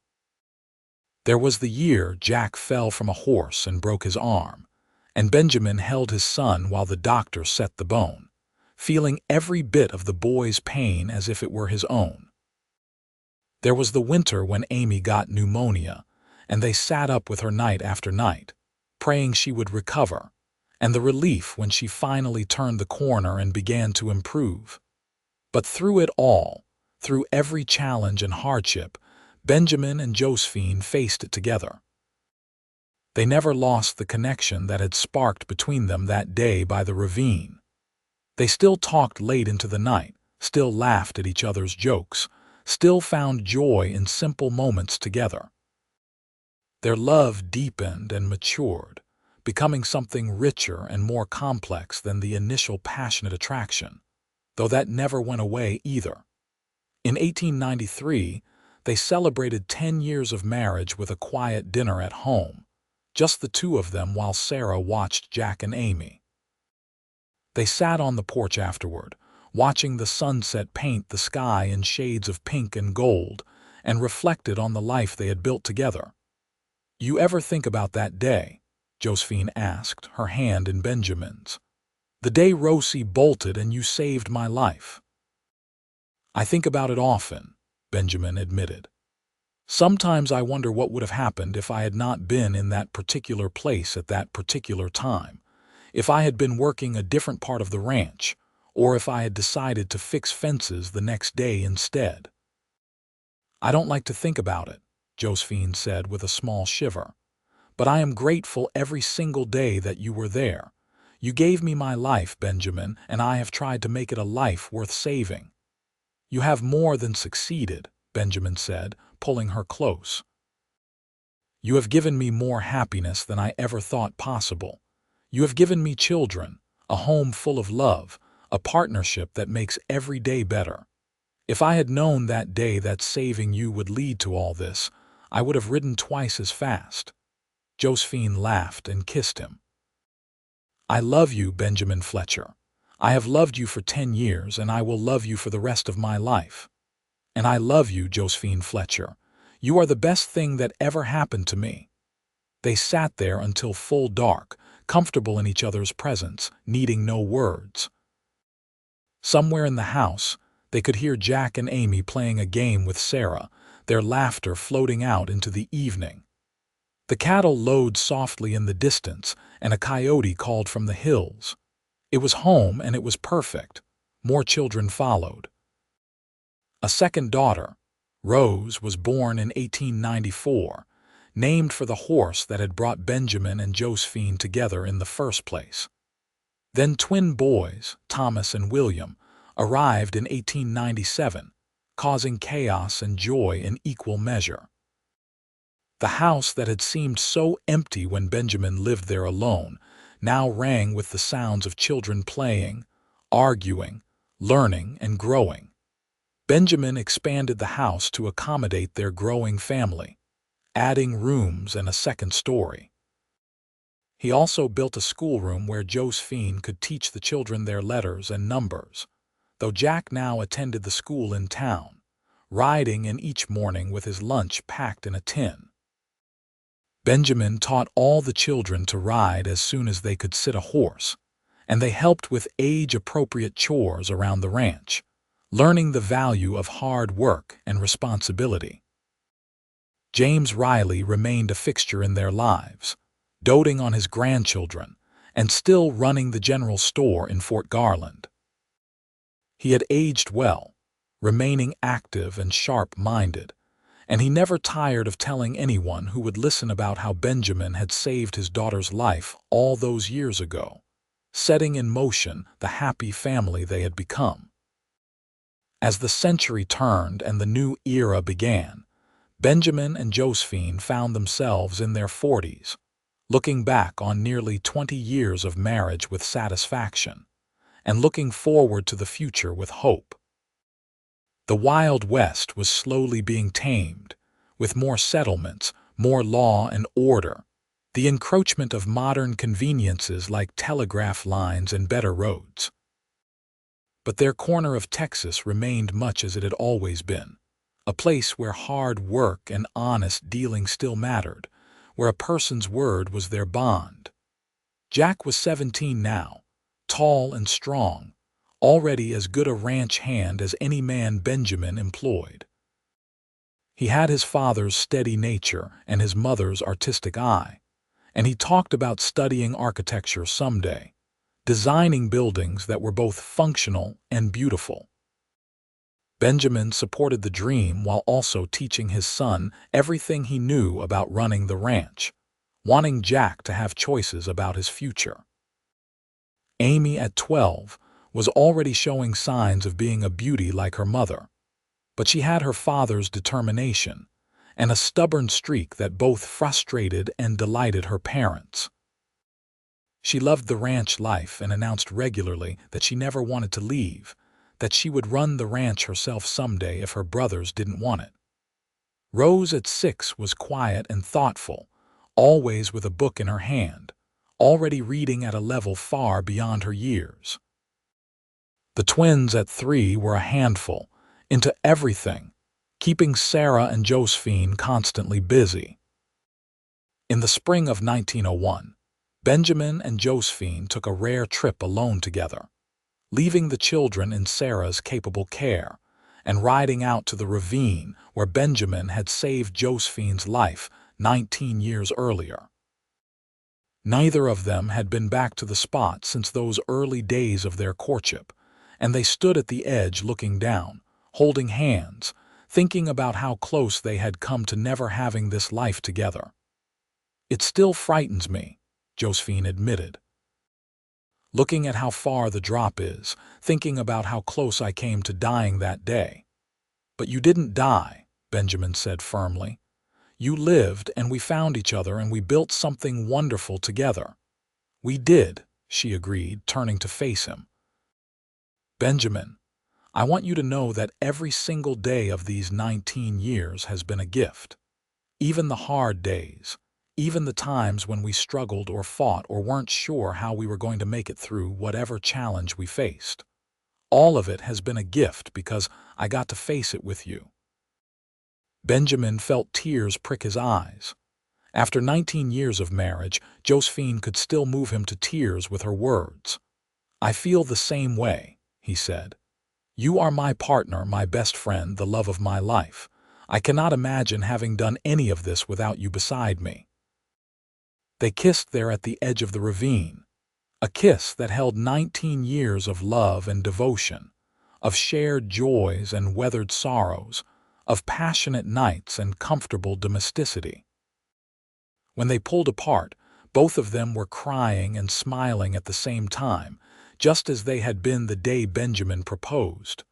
There was the year Jack fell from a horse and broke his arm, and Benjamin held his son while the doctor set the bone, feeling every bit of the boy's pain as if it were his own. There was the winter when Amy got pneumonia, and they sat up with her night after night, praying she would recover, and the relief when she finally turned the corner and began to improve. But through it all, through every challenge and hardship, Benjamin and Josephine faced it together. They never lost the connection that had sparked between them that day by the ravine. They still talked late into the night, still laughed at each other's jokes, still found joy in simple moments together. Their love deepened and matured, becoming something richer and more complex than the initial passionate attraction, though that never went away either. In 1893, they celebrated 10 years of marriage with a quiet dinner at home, just the two of them while Sarah watched Jack and Amy. They sat on the porch afterward, watching the sunset paint the sky in shades of pink and gold, and reflected on the life they had built together. "You ever think about that day?" Josephine asked, her hand in Benjamin's. "The day Rosie bolted and you saved my life." "I think about it often," Benjamin admitted. "Sometimes I wonder what would have happened if I had not been in that particular place at that particular time, if I had been working a different part of the ranch, or if I had decided to fix fences the next day instead." "I don't like to think about it," Josephine said with a small shiver. "But I am grateful every single day that you were there. You gave me my life, Benjamin, and I have tried to make it a life worth saving." "You have more than succeeded," Benjamin said, pulling her close. "You have given me more happiness than I ever thought possible. You have given me children, a home full of love, a partnership that makes every day better. If I had known that day that saving you would lead to all this, I would have ridden twice as fast." Josephine laughed and kissed him. "I love you, Benjamin Fletcher. I have loved you for 10 years, and I will love you for the rest of my life. And I love you, Josephine Fletcher. You are the best thing that ever happened to me." They sat there until full dark, comfortable in each other's presence, needing no words. Somewhere in the house, they could hear Jack and Amy playing a game with Sarah, their laughter floating out into the evening. The cattle lowed softly in the distance, and a coyote called from the hills. It was home, and it was perfect. More children followed. A second daughter, Rose, was born in 1894, named for the horse that had brought Benjamin and Josephine together in the first place. Then twin boys, Thomas and William, arrived in 1897, causing chaos and joy in equal measure. The house that had seemed so empty when Benjamin lived there alone now rang with the sounds of children playing, arguing, learning, and growing. Benjamin expanded the house to accommodate their growing family, adding rooms and a second story. He also built a schoolroom where Josephine could teach the children their letters and numbers, though Jack now attended the school in town, riding in each morning with his lunch packed in a tin. Benjamin taught all the children to ride as soon as they could sit a horse, and they helped with age-appropriate chores around the ranch, learning the value of hard work and responsibility. James Riley remained a fixture in their lives, doting on his grandchildren and still running the general store in Fort Garland. He had aged well, remaining active and sharp-minded, and he never tired of telling anyone who would listen about how Benjamin had saved his daughter's life all those years ago, setting in motion the happy family they had become. As the century turned and the new era began, Benjamin and Josephine found themselves in their 40s, looking back on nearly 20 years of marriage with satisfaction, and looking forward to the future with hope. The Wild West was slowly being tamed, with more settlements, more law and order, the encroachment of modern conveniences like telegraph lines and better roads. But their corner of Texas remained much as it had always been, a place where hard work and honest dealing still mattered, where a person's word was their bond. Jack was 17 now, tall and strong, already as good a ranch hand as any man Benjamin employed. He had his father's steady nature and his mother's artistic eye, and he talked about studying architecture someday, designing buildings that were both functional and beautiful. Benjamin supported the dream while also teaching his son everything he knew about running the ranch, wanting Jack to have choices about his future. Amy, at 12, was already showing signs of being a beauty like her mother, but she had her father's determination and a stubborn streak that both frustrated and delighted her parents. She loved the ranch life and announced regularly that she never wanted to leave, that she would run the ranch herself someday if her brothers didn't want it. Rose, at 6, was quiet and thoughtful, always with a book in her hand, already reading at a level far beyond her years. The twins, at 3, were a handful, into everything, keeping Sarah and Josephine constantly busy. In the spring of 1901, Benjamin and Josephine took a rare trip alone together, leaving the children in Sarah's capable care and riding out to the ravine where Benjamin had saved Josephine's life 19 years earlier. Neither of them had been back to the spot since those early days of their courtship, and they stood at the edge looking down, holding hands, thinking about how close they had come to never having this life together. "It still frightens me," Josephine admitted. "Looking at how far the drop is, thinking about how close I came to dying that day." "But you didn't die," Benjamin said firmly. "You lived, and we found each other, and we built something wonderful together." "We did," she agreed, turning to face him. "Benjamin, I want you to know that every single day of these 19 years has been a gift. Even the hard days, even the times when we struggled or fought or weren't sure how we were going to make it through whatever challenge we faced. All of it has been a gift because I got to face it with you." Benjamin felt tears prick his eyes. After 19 years of marriage, Josephine could still move him to tears with her words. "I feel the same way," he said. "You are my partner, my best friend, the love of my life. I cannot imagine having done any of this without you beside me." They kissed there at the edge of the ravine, a kiss that held 19 years of love and devotion, of shared joys and weathered sorrows, of passionate nights and comfortable domesticity. When they pulled apart, both of them were crying and smiling at the same time, just as they had been the day Benjamin proposed.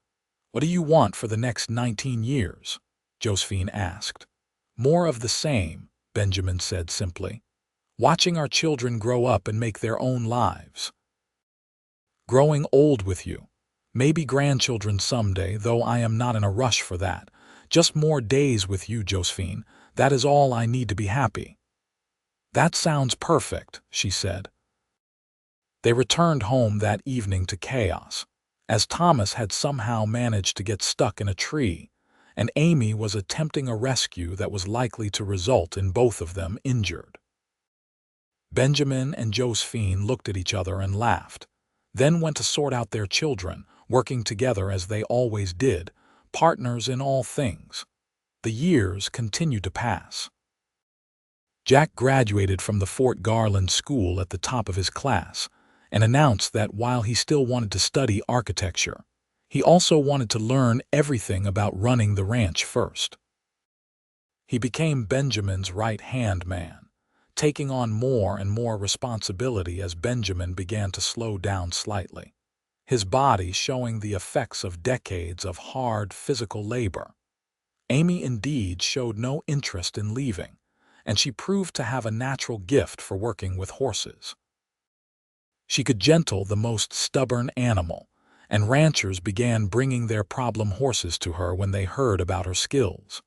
"What do you want for the next 19 years?" Josephine asked. "More of the same," Benjamin said simply. "Watching our children grow up and make their own lives. Growing old with you. Maybe grandchildren someday, though I am not in a rush for that. Just more days with you, Josephine. That is all I need to be happy." "That sounds perfect," she said. They returned home that evening to chaos, as Thomas had somehow managed to get stuck in a tree, and Amy was attempting a rescue that was likely to result in both of them injured. Benjamin and Josephine looked at each other and laughed, then went to sort out their children, working together as they always did, partners in all things. The years continued to pass. Jack graduated from the Fort Garland School at the top of his class, and announced that while he still wanted to study architecture, he also wanted to learn everything about running the ranch first. He became Benjamin's right-hand man, taking on more and more responsibility as Benjamin began to slow down slightly, his body showing the effects of decades of hard physical labor. Amy indeed showed no interest in leaving, and she proved to have a natural gift for working with horses. She could gentle the most stubborn animal, and ranchers began bringing their problem horses to her when they heard about her skills.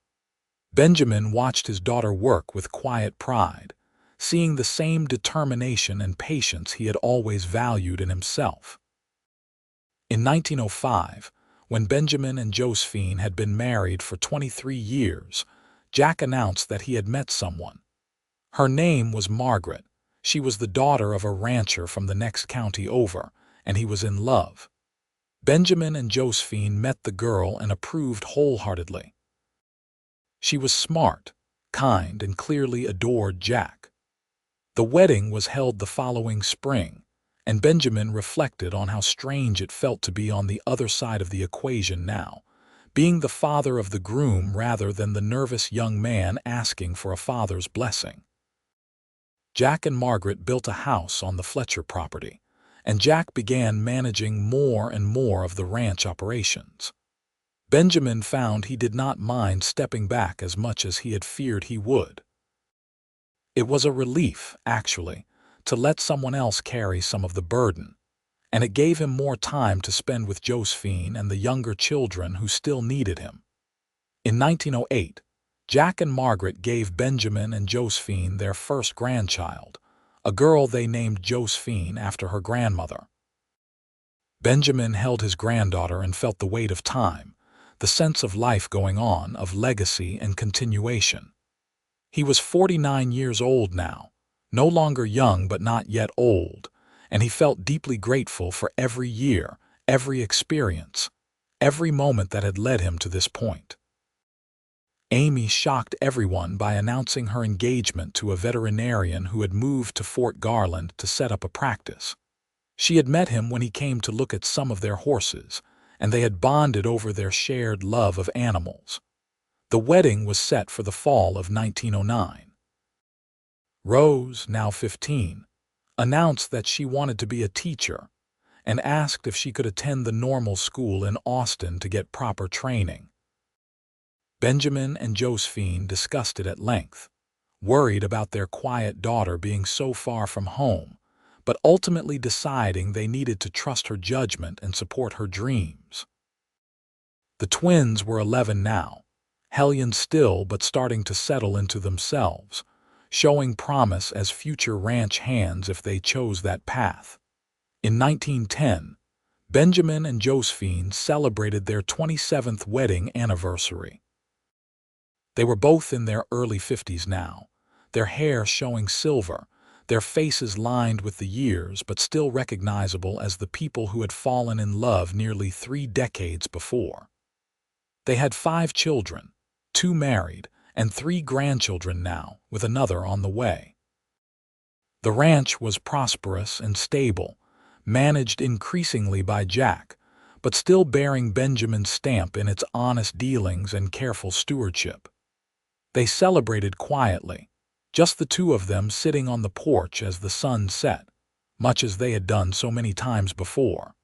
Benjamin watched his daughter work with quiet pride, seeing the same determination and patience he had always valued in himself. In 1905, when Benjamin and Josephine had been married for 23 years, Jack announced that he had met someone. Her name was Margaret. She was the daughter of a rancher from the next county over, and he was in love. Benjamin and Josephine met the girl and approved wholeheartedly. She was smart, kind, and clearly adored Jack. The wedding was held the following spring, and Benjamin reflected on how strange it felt to be on the other side of the equation now, being the father of the groom rather than the nervous young man asking for a father's blessing. Jack and Margaret built a house on the Fletcher property, and Jack began managing more and more of the ranch operations. Benjamin found he did not mind stepping back as much as he had feared he would. It was a relief, actually, to let someone else carry some of the burden, and it gave him more time to spend with Josephine and the younger children who still needed him. In 1908, Jack and Margaret gave Benjamin and Josephine their first grandchild, a girl they named Josephine after her grandmother. Benjamin held his granddaughter and felt the weight of time, the sense of life going on, of legacy and continuation. He was 49 years old now, no longer young but not yet old, and he felt deeply grateful for every year, every experience, every moment that had led him to this point. Amy shocked everyone by announcing her engagement to a veterinarian who had moved to Fort Garland to set up a practice. She had met him when he came to look at some of their horses, and they had bonded over their shared love of animals. The wedding was set for the fall of 1909. Rose, now 15, announced that she wanted to be a teacher and asked if she could attend the normal school in Austin to get proper training. Benjamin and Josephine discussed it at length, worried about their quiet daughter being so far from home, but ultimately deciding they needed to trust her judgment and support her dreams. The twins were 11 now, hellion still but starting to settle into themselves, showing promise as future ranch hands if they chose that path. In 1910, Benjamin and Josephine celebrated their 27th wedding anniversary. They were both in their early 50s now, their hair showing silver, their faces lined with the years but still recognizable as the people who had fallen in love nearly 3 decades before. They had 5 children, 2 married, and 3 grandchildren now, with another on the way. The ranch was prosperous and stable, managed increasingly by Jack, but still bearing Benjamin's stamp in its honest dealings and careful stewardship. They celebrated quietly, just the two of them sitting on the porch as the sun set, much as they had done so many times before.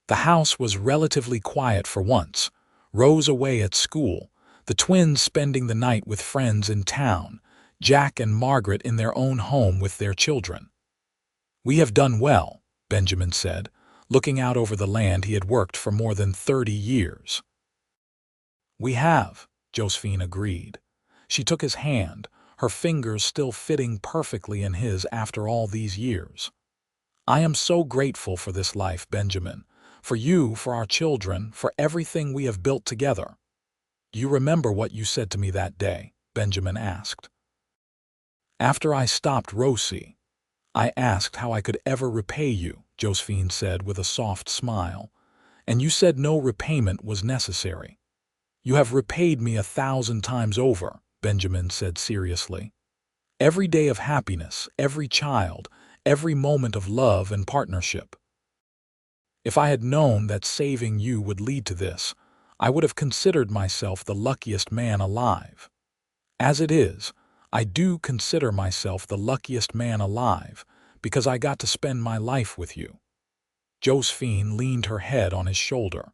The house was relatively quiet for once, Rose away at school, the twins spending the night with friends in town, Jack and Margaret in their own home with their children. "We have done well," Benjamin said, looking out over the land he had worked for more than 30 years. "We have," Josephine agreed. She took his hand, her fingers still fitting perfectly in his after all these years. "I am so grateful for this life, Benjamin, for you, for our children, for everything we have built together." "Do you remember what you said to me that day?" Benjamin asked. "After I stopped Rosie, I asked how I could ever repay you," Josephine said with a soft smile, "and you said no repayment was necessary." "You have repaid me 1,000 times over," Benjamin said seriously. "Every day of happiness, every child, every moment of love and partnership. If I had known that saving you would lead to this, I would have considered myself the luckiest man alive. As it is, I do consider myself the luckiest man alive because I got to spend my life with you." Josephine leaned her head on his shoulder.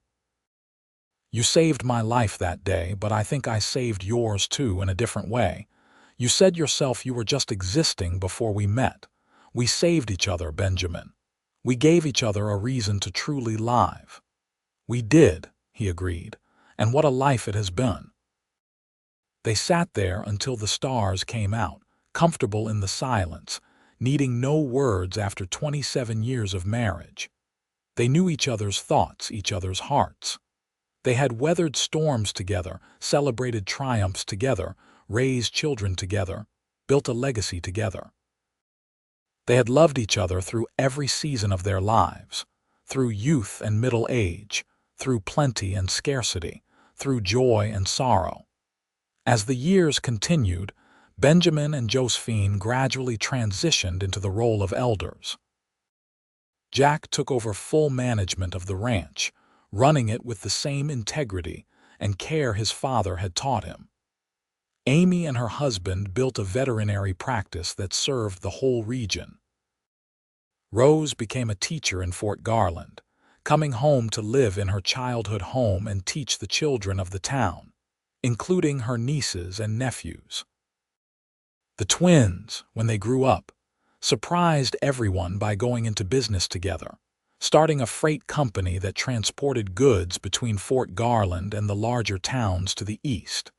"You saved my life that day, but I think I saved yours too in a different way. You said yourself you were just existing before we met. We saved each other, Benjamin. We gave each other a reason to truly live." "We did," he agreed, "and what a life it has been." They sat there until the stars came out, comfortable in the silence, needing no words after 27 years of marriage. They knew each other's thoughts, each other's hearts. They had weathered storms together, celebrated triumphs together, raised children together, built a legacy together. They had loved each other through every season of their lives, through youth and middle age, through plenty and scarcity, through joy and sorrow. As the years continued, Benjamin and Josephine gradually transitioned into the role of elders. Jack took over full management of the ranch, running it with the same integrity and care his father had taught him. Amy and her husband built a veterinary practice that served the whole region. Rose became a teacher in Fort Garland, coming home to live in her childhood home and teach the children of the town, including her nieces and nephews. The twins, when they grew up, surprised everyone by going into business together, starting a freight company that transported goods between Fort Garland and the larger towns to the east.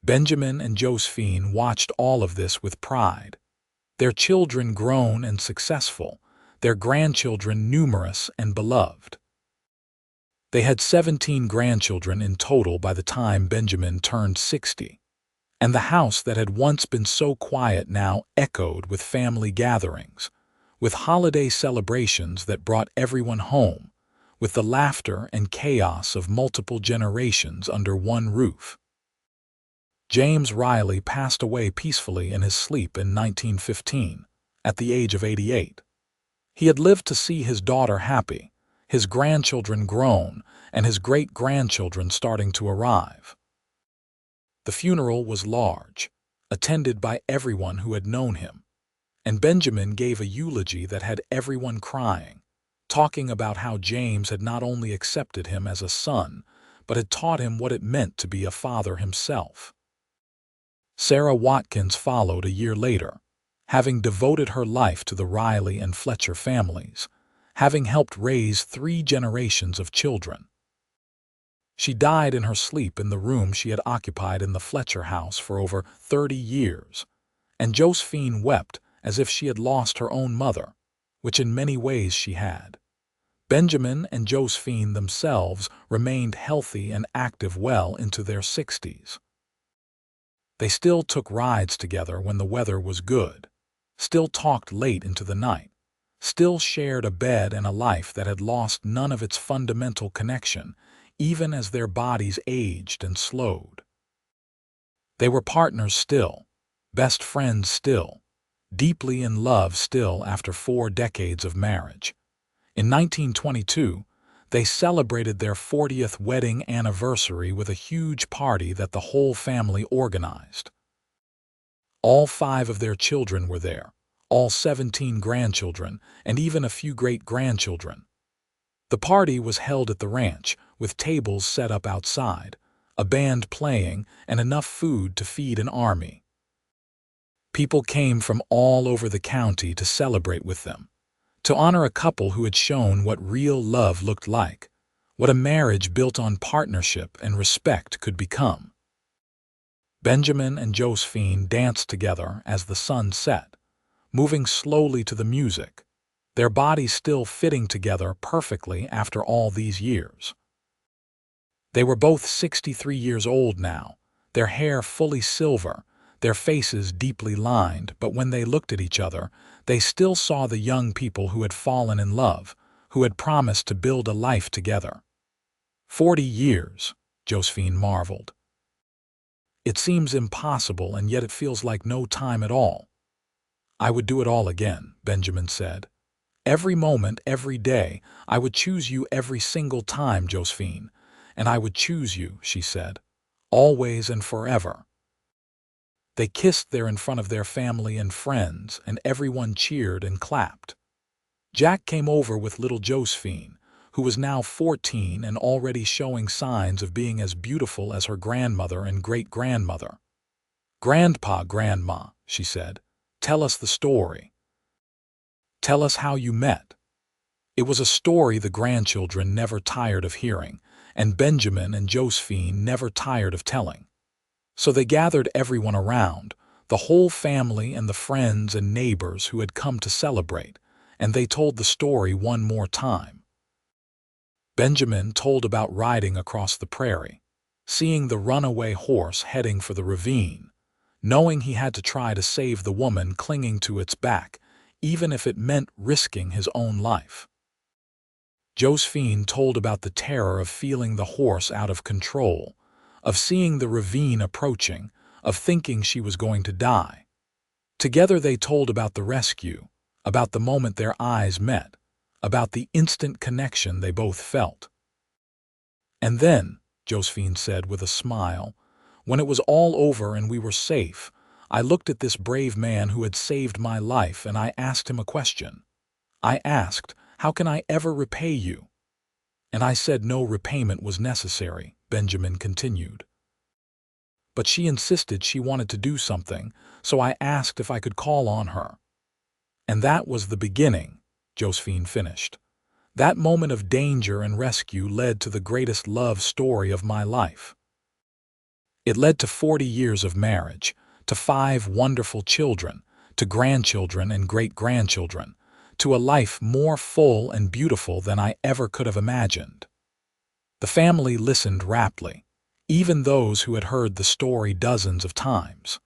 Benjamin and Josephine watched all of this with pride. Their children grown and successful, their grandchildren numerous and beloved. They had 17 grandchildren in total by the time Benjamin turned 60. And the house that had once been so quiet now echoed with family gatherings, with holiday celebrations that brought everyone home, with the laughter and chaos of multiple generations under one roof. James Riley passed away peacefully in his sleep in 1915, at the age of 88. He had lived to see his daughter happy, his grandchildren grown, and his great-grandchildren starting to arrive. The funeral was large, attended by everyone who had known him, and Benjamin gave a eulogy that had everyone crying, talking about how James had not only accepted him as a son, but had taught him what it meant to be a father himself. Sarah Watkins followed a year later, having devoted her life to the Riley and Fletcher families, having helped raise 3 generations of children. She died in her sleep in the room she had occupied in the Fletcher house for over 30 years, and Josephine wept as if she had lost her own mother, which in many ways she had. Benjamin and Josephine themselves remained healthy and active well into their 60s. They still took rides together when the weather was good, still talked late into the night, still shared a bed and a life that had lost none of its fundamental connection, even as their bodies aged and slowed. They were partners still, best friends still, deeply in love still after 4 decades of marriage. In 1922, they celebrated their 40th wedding anniversary with a huge party that the whole family organized. All 5 of their children were there, all 17 grandchildren, and even a few great-grandchildren. The party was held at the ranch, with tables set up outside, a band playing, and enough food to feed an army. People came from all over the county to celebrate with them, to honor a couple who had shown what real love looked like, what a marriage built on partnership and respect could become. Benjamin and Josephine danced together as the sun set, moving slowly to the music, their bodies still fitting together perfectly after all these years. They were both 63 years old now, their hair fully silver, their faces deeply lined, but when they looked at each other, they still saw the young people who had fallen in love, who had promised to build a life together. 40 years, Josephine marveled. It seems impossible, and yet it feels like no time at all. I would do it all again, Benjamin said. Every moment, every day, I would choose you every single time, Josephine, and I would choose you, she said, always and forever. They kissed there in front of their family and friends, and everyone cheered and clapped. Jack came over with little Josephine, who was now 14 and already showing signs of being as beautiful as her grandmother and great-grandmother. "Grandpa, Grandma," she said, "tell us the story. Tell us how you met." It was a story the grandchildren never tired of hearing, and Benjamin and Josephine never tired of telling. So they gathered everyone around, the whole family and the friends and neighbors who had come to celebrate, and they told the story one more time. Benjamin told about riding across the prairie, seeing the runaway horse heading for the ravine, knowing he had to try to save the woman clinging to its back, even if it meant risking his own life. Josephine told about the terror of feeling the horse out of control, of seeing the ravine approaching, of thinking she was going to die. Together they told about the rescue, about the moment their eyes met, about the instant connection they both felt. "And then," Josephine said with a smile, "when it was all over and we were safe, I looked at this brave man who had saved my life and I asked him a question. I asked, 'How can I ever repay you?' And I said no repayment was necessary," Benjamin continued. "But she insisted she wanted to do something, so I asked if I could call on her. And that was the beginning," Josephine finished. "That moment of danger and rescue led to the greatest love story of my life. It led to 40 years of marriage, to 5 wonderful children, to grandchildren and great-grandchildren, to a life more full and beautiful than I ever could have imagined." The family listened raptly, even those who had heard the story dozens of times.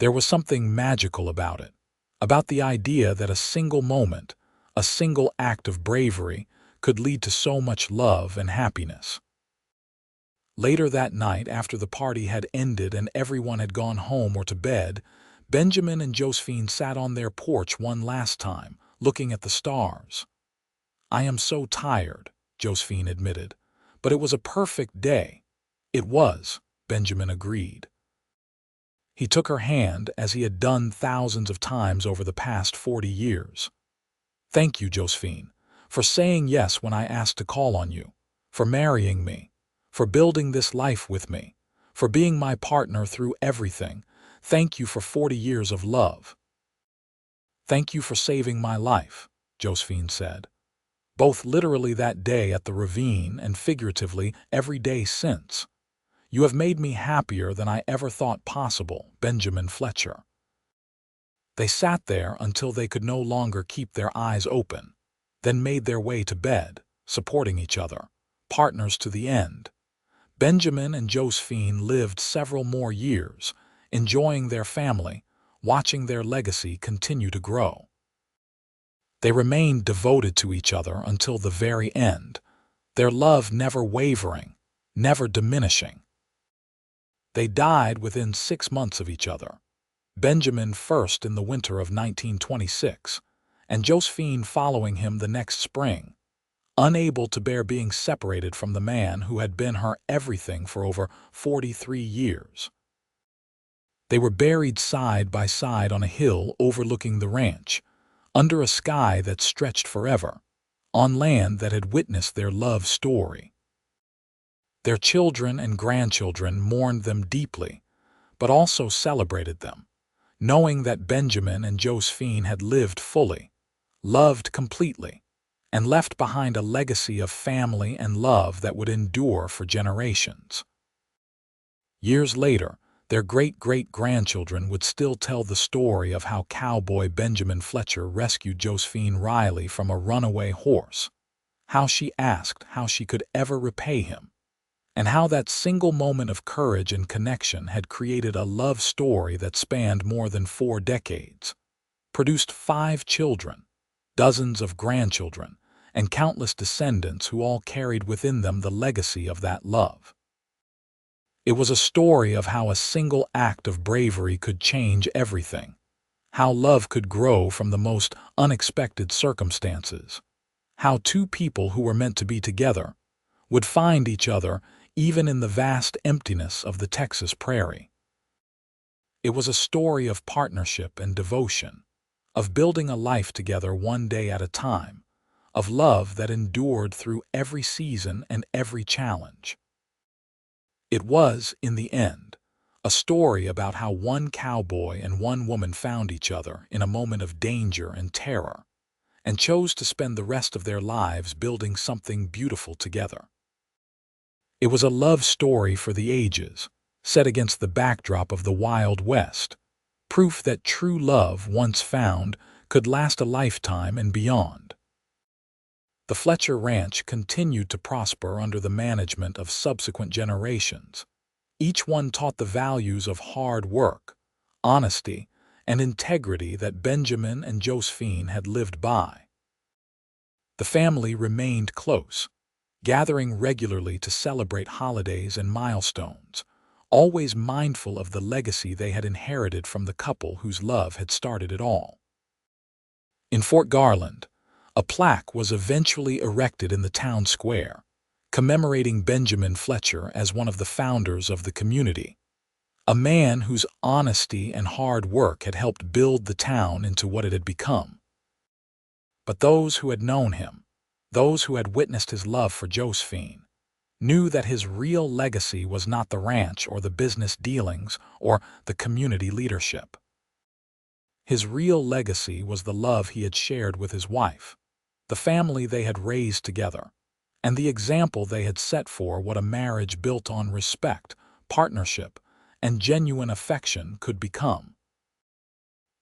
There was something magical about it, about the idea that a single moment, a single act of bravery, could lead to so much love and happiness. Later that night, after the party had ended and everyone had gone home or to bed, Benjamin and Josephine sat on their porch one last time, looking at the stars. "I am so tired," Josephine admitted, "but it was a perfect day." "It was," Benjamin agreed. He took her hand, as he had done thousands of times over the past 40 years. "Thank you, Josephine, for saying yes when I asked to call on you, for marrying me, for building this life with me, for being my partner through everything. Thank you for 40 years of love." "Thank you for saving my life," Josephine said, "both literally that day at the ravine and figuratively every day since. You have made me happier than I ever thought possible." Benjamin Fletcher. They sat there until they could no longer keep their eyes open, then made their way to bed, supporting each other, partners to the end. Benjamin and Josephine lived several more years, enjoying their family, watching their legacy continue to grow. They remained devoted to each other until the very end, their love never wavering, never diminishing. They died within 6 months of each other, Benjamin first in the winter of 1926, and Josephine following him the next spring, unable to bear being separated from the man who had been her everything for over 43 years. They were buried side by side on a hill overlooking the ranch, under a sky that stretched forever, on land that had witnessed their love story. Their children and grandchildren mourned them deeply, but also celebrated them, knowing that Benjamin and Josephine had lived fully, loved completely, and left behind a legacy of family and love that would endure for generations. Years later, their great-great-grandchildren would still tell the story of how Cowboy Benjamin Fletcher rescued Josephine Riley from a runaway horse, how she asked how she could ever repay him, and how that single moment of courage and connection had created a love story that spanned more than 4 decades, produced 5 children, dozens of grandchildren, and countless descendants who all carried within them the legacy of that love. It was a story of how a single act of bravery could change everything, how love could grow from the most unexpected circumstances, how 2 people who were meant to be together would find each other even in the vast emptiness of the Texas prairie. It was a story of partnership and devotion, of building a life together one day at a time, of love that endured through every season and every challenge. It was, in the end, a story about how one cowboy and one woman found each other in a moment of danger and terror, and chose to spend the rest of their lives building something beautiful together. It was a love story for the ages, set against the backdrop of the Wild West, proof that true love, once found, could last a lifetime and beyond. The Fletcher Ranch continued to prosper under the management of subsequent generations. Each one taught the values of hard work, honesty, and integrity that Benjamin and Josephine had lived by. The family remained close, gathering regularly to celebrate holidays and milestones, always mindful of the legacy they had inherited from the couple whose love had started it all. In Fort Garland, a plaque was eventually erected in the town square, commemorating Benjamin Fletcher as one of the founders of the community, a man whose honesty and hard work had helped build the town into what it had become. But those who had known him, those who had witnessed his love for Josephine, knew that his real legacy was not the ranch or the business dealings or the community leadership. His real legacy was the love he had shared with his wife, the family they had raised together, and the example they had set for what a marriage built on respect, partnership, and genuine affection could become.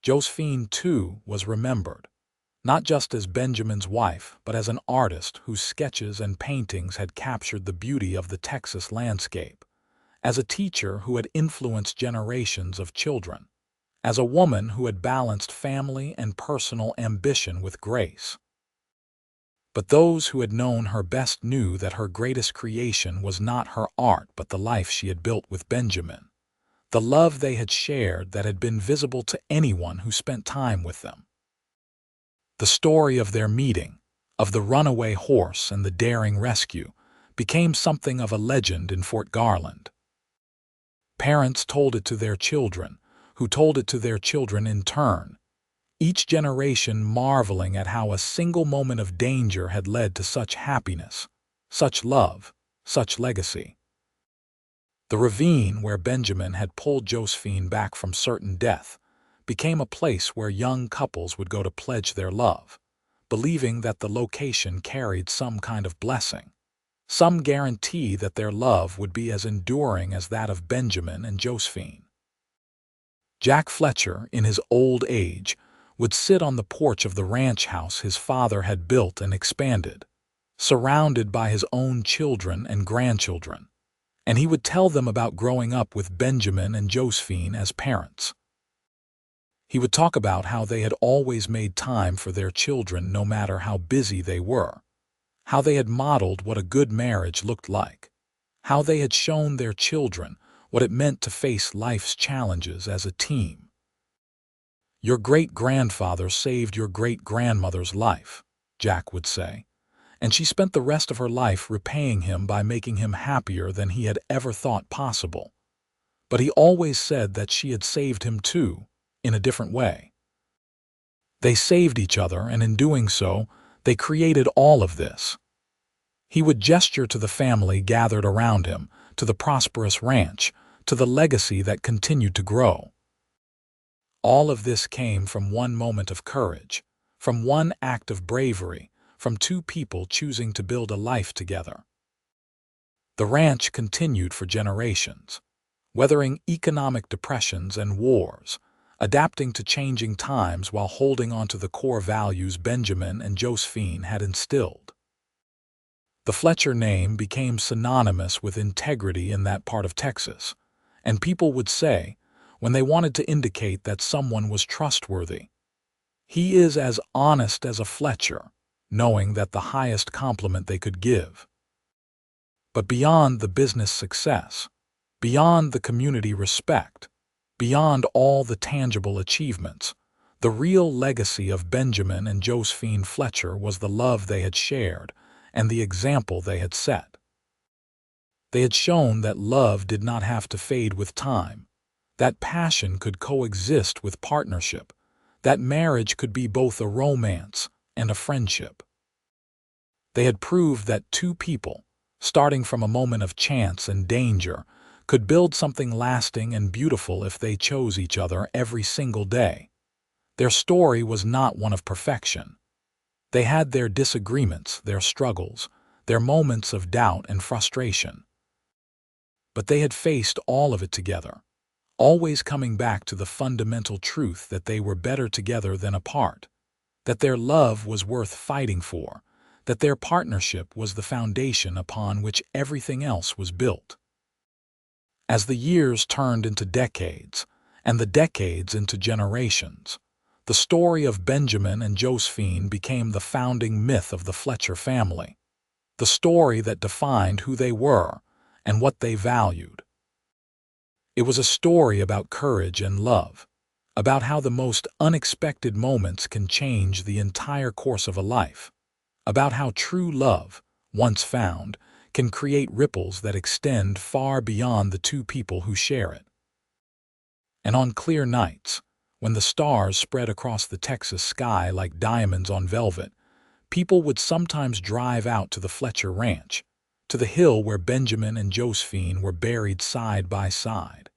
Josephine, too, was remembered, not just as Benjamin's wife, but as an artist whose sketches and paintings had captured the beauty of the Texas landscape, as a teacher who had influenced generations of children, as a woman who had balanced family and personal ambition with grace. But those who had known her best knew that her greatest creation was not her art but the life she had built with Benjamin, the love they had shared that had been visible to anyone who spent time with them. The story of their meeting, of the runaway horse and the daring rescue, became something of a legend in Fort Garland. Parents told it to their children, who told it to their children in turn, each generation marveling at how a single moment of danger had led to such happiness, such love, such legacy. The ravine where Benjamin had pulled Josephine back from certain death became a place where young couples would go to pledge their love, believing that the location carried some kind of blessing, some guarantee that their love would be as enduring as that of Benjamin and Josephine. Jack Fletcher, in his old age, would sit on the porch of the ranch house his father had built and expanded, surrounded by his own children and grandchildren, and he would tell them about growing up with Benjamin and Josephine as parents. He would talk about how they had always made time for their children no matter how busy they were, how they had modeled what a good marriage looked like, how they had shown their children what it meant to face life's challenges as a team. "Your great-grandfather saved your great-grandmother's life," Jack would say, "and she spent the rest of her life repaying him by making him happier than he had ever thought possible. But he always said that she had saved him too, in a different way. They saved each other, and in doing so, they created all of this." He would gesture to the family gathered around him, to the prosperous ranch, to the legacy that continued to grow. All of this came from one moment of courage, from one act of bravery, from two people choosing to build a life together. The ranch continued for generations, weathering economic depressions and wars, adapting to changing times while holding on to the core values Benjamin and Josephine had instilled. The Fletcher name became synonymous with integrity in that part of Texas, and people would say, when they wanted to indicate that someone was trustworthy, "He is as honest as a Fletcher," knowing that the highest compliment they could give. But beyond the business success, beyond the community respect, beyond all the tangible achievements, the real legacy of Benjamin and Josephine Fletcher was the love they had shared and the example they had set. They had shown that love did not have to fade with time, that passion could coexist with partnership, that marriage could be both a romance and a friendship. They had proved that two people, starting from a moment of chance and danger, could build something lasting and beautiful if they chose each other every single day. Their story was not one of perfection. They had their disagreements, their struggles, their moments of doubt and frustration. But they had faced all of it together, always coming back to the fundamental truth that they were better together than apart, that their love was worth fighting for, that their partnership was the foundation upon which everything else was built. As the years turned into decades, and the decades into generations, the story of Benjamin and Josephine became the founding myth of the Fletcher family, the story that defined who they were and what they valued. It was a story about courage and love, about how the most unexpected moments can change the entire course of a life, about how true love, once found, can create ripples that extend far beyond the two people who share it. And on clear nights, when the stars spread across the Texas sky like diamonds on velvet, people would sometimes drive out to the Fletcher Ranch, to the hill where Benjamin and Josephine were buried side by side.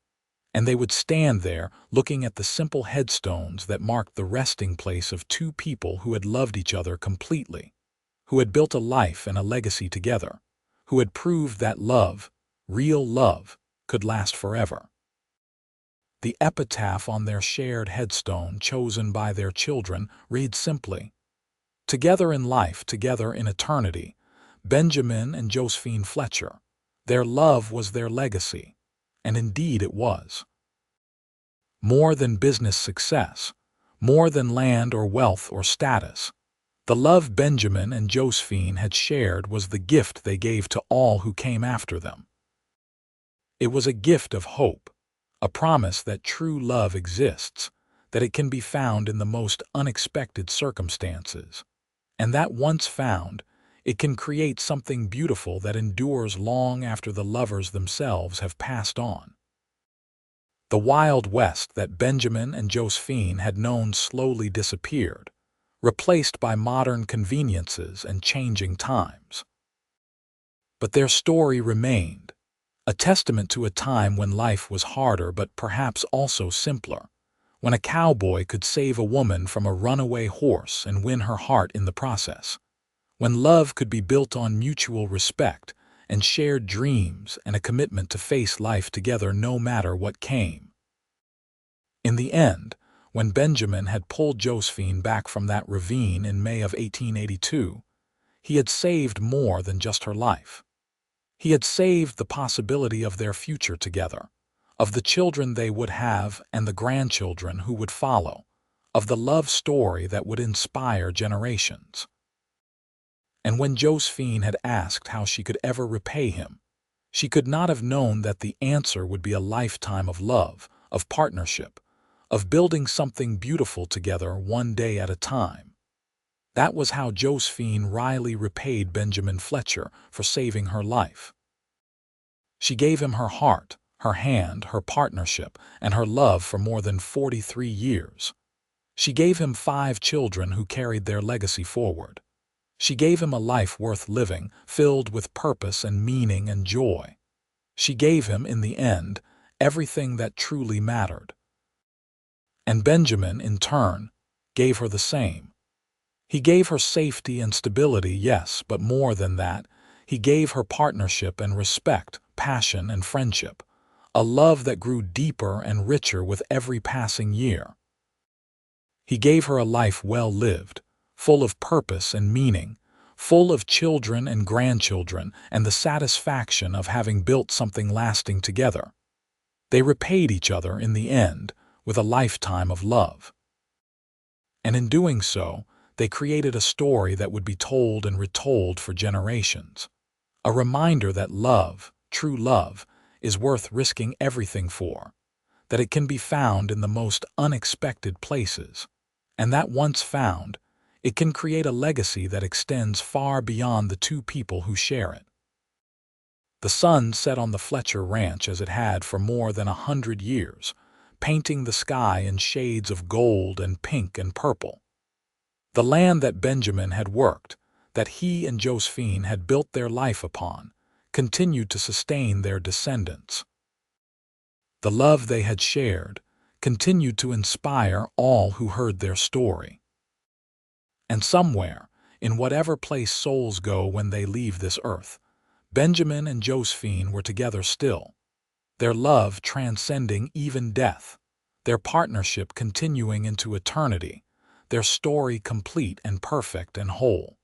And they would stand there looking at the simple headstones that marked the resting place of two people who had loved each other completely, who had built a life and a legacy together, who had proved that love, real love, could last forever. The epitaph on their shared headstone, chosen by their children, reads simply, "Together in life, together in eternity, Benjamin and Josephine Fletcher. Their love was their legacy," and indeed it was. More than business success, more than land or wealth or status, The love Benjamin and Josephine had shared was the gift they gave to all who came after them. It was a gift of hope, a promise that true love exists, that it can be found in the most unexpected circumstances, and that once found, it can create something beautiful that endures long after the lovers themselves have passed on. The Wild West that Benjamin and Josephine had known slowly disappeared, replaced by modern conveniences and changing times. But their story remained, a testament to a time when life was harder but perhaps also simpler, when a cowboy could save a woman from a runaway horse and win her heart in the process, when love could be built on mutual respect and shared dreams and a commitment to face life together no matter what came. In the end, when Benjamin had pulled Josephine back from that ravine in May of 1882, he had saved more than just her life. He had saved the possibility of their future together, of the children they would have and the grandchildren who would follow, of the love story that would inspire generations. And when Josephine had asked how she could ever repay him, she could not have known that the answer would be a lifetime of love, of partnership, of building something beautiful together one day at a time. That was how Josephine Riley repaid Benjamin Fletcher for saving her life. She gave him her heart, her hand, her partnership, and her love for more than 43 years. She gave him 5 children who carried their legacy forward. She gave him a life worth living, filled with purpose and meaning and joy. She gave him, in the end, everything that truly mattered. And Benjamin, in turn, gave her the same. He gave her safety and stability, yes, but more than that, he gave her partnership and respect, passion and friendship, a love that grew deeper and richer with every passing year. He gave her a life well lived, full of purpose and meaning, full of children and grandchildren and the satisfaction of having built something lasting together. They repaid each other in the end with a lifetime of love. And in doing so, they created a story that would be told and retold for generations. A reminder that love, true love, is worth risking everything for, that it can be found in the most unexpected places, and that once found, it can create a legacy that extends far beyond the 2 people who share it. The sun set on the Fletcher Ranch as it had for more than 100 years, painting the sky in shades of gold and pink and purple. The land that Benjamin had worked, that he and Josephine had built their life upon, continued to sustain their descendants. The love they had shared continued to inspire all who heard their story. And somewhere, in whatever place souls go when they leave this earth, Benjamin and Josephine were together still, their love transcending even death, their partnership continuing into eternity, their story complete and perfect and whole.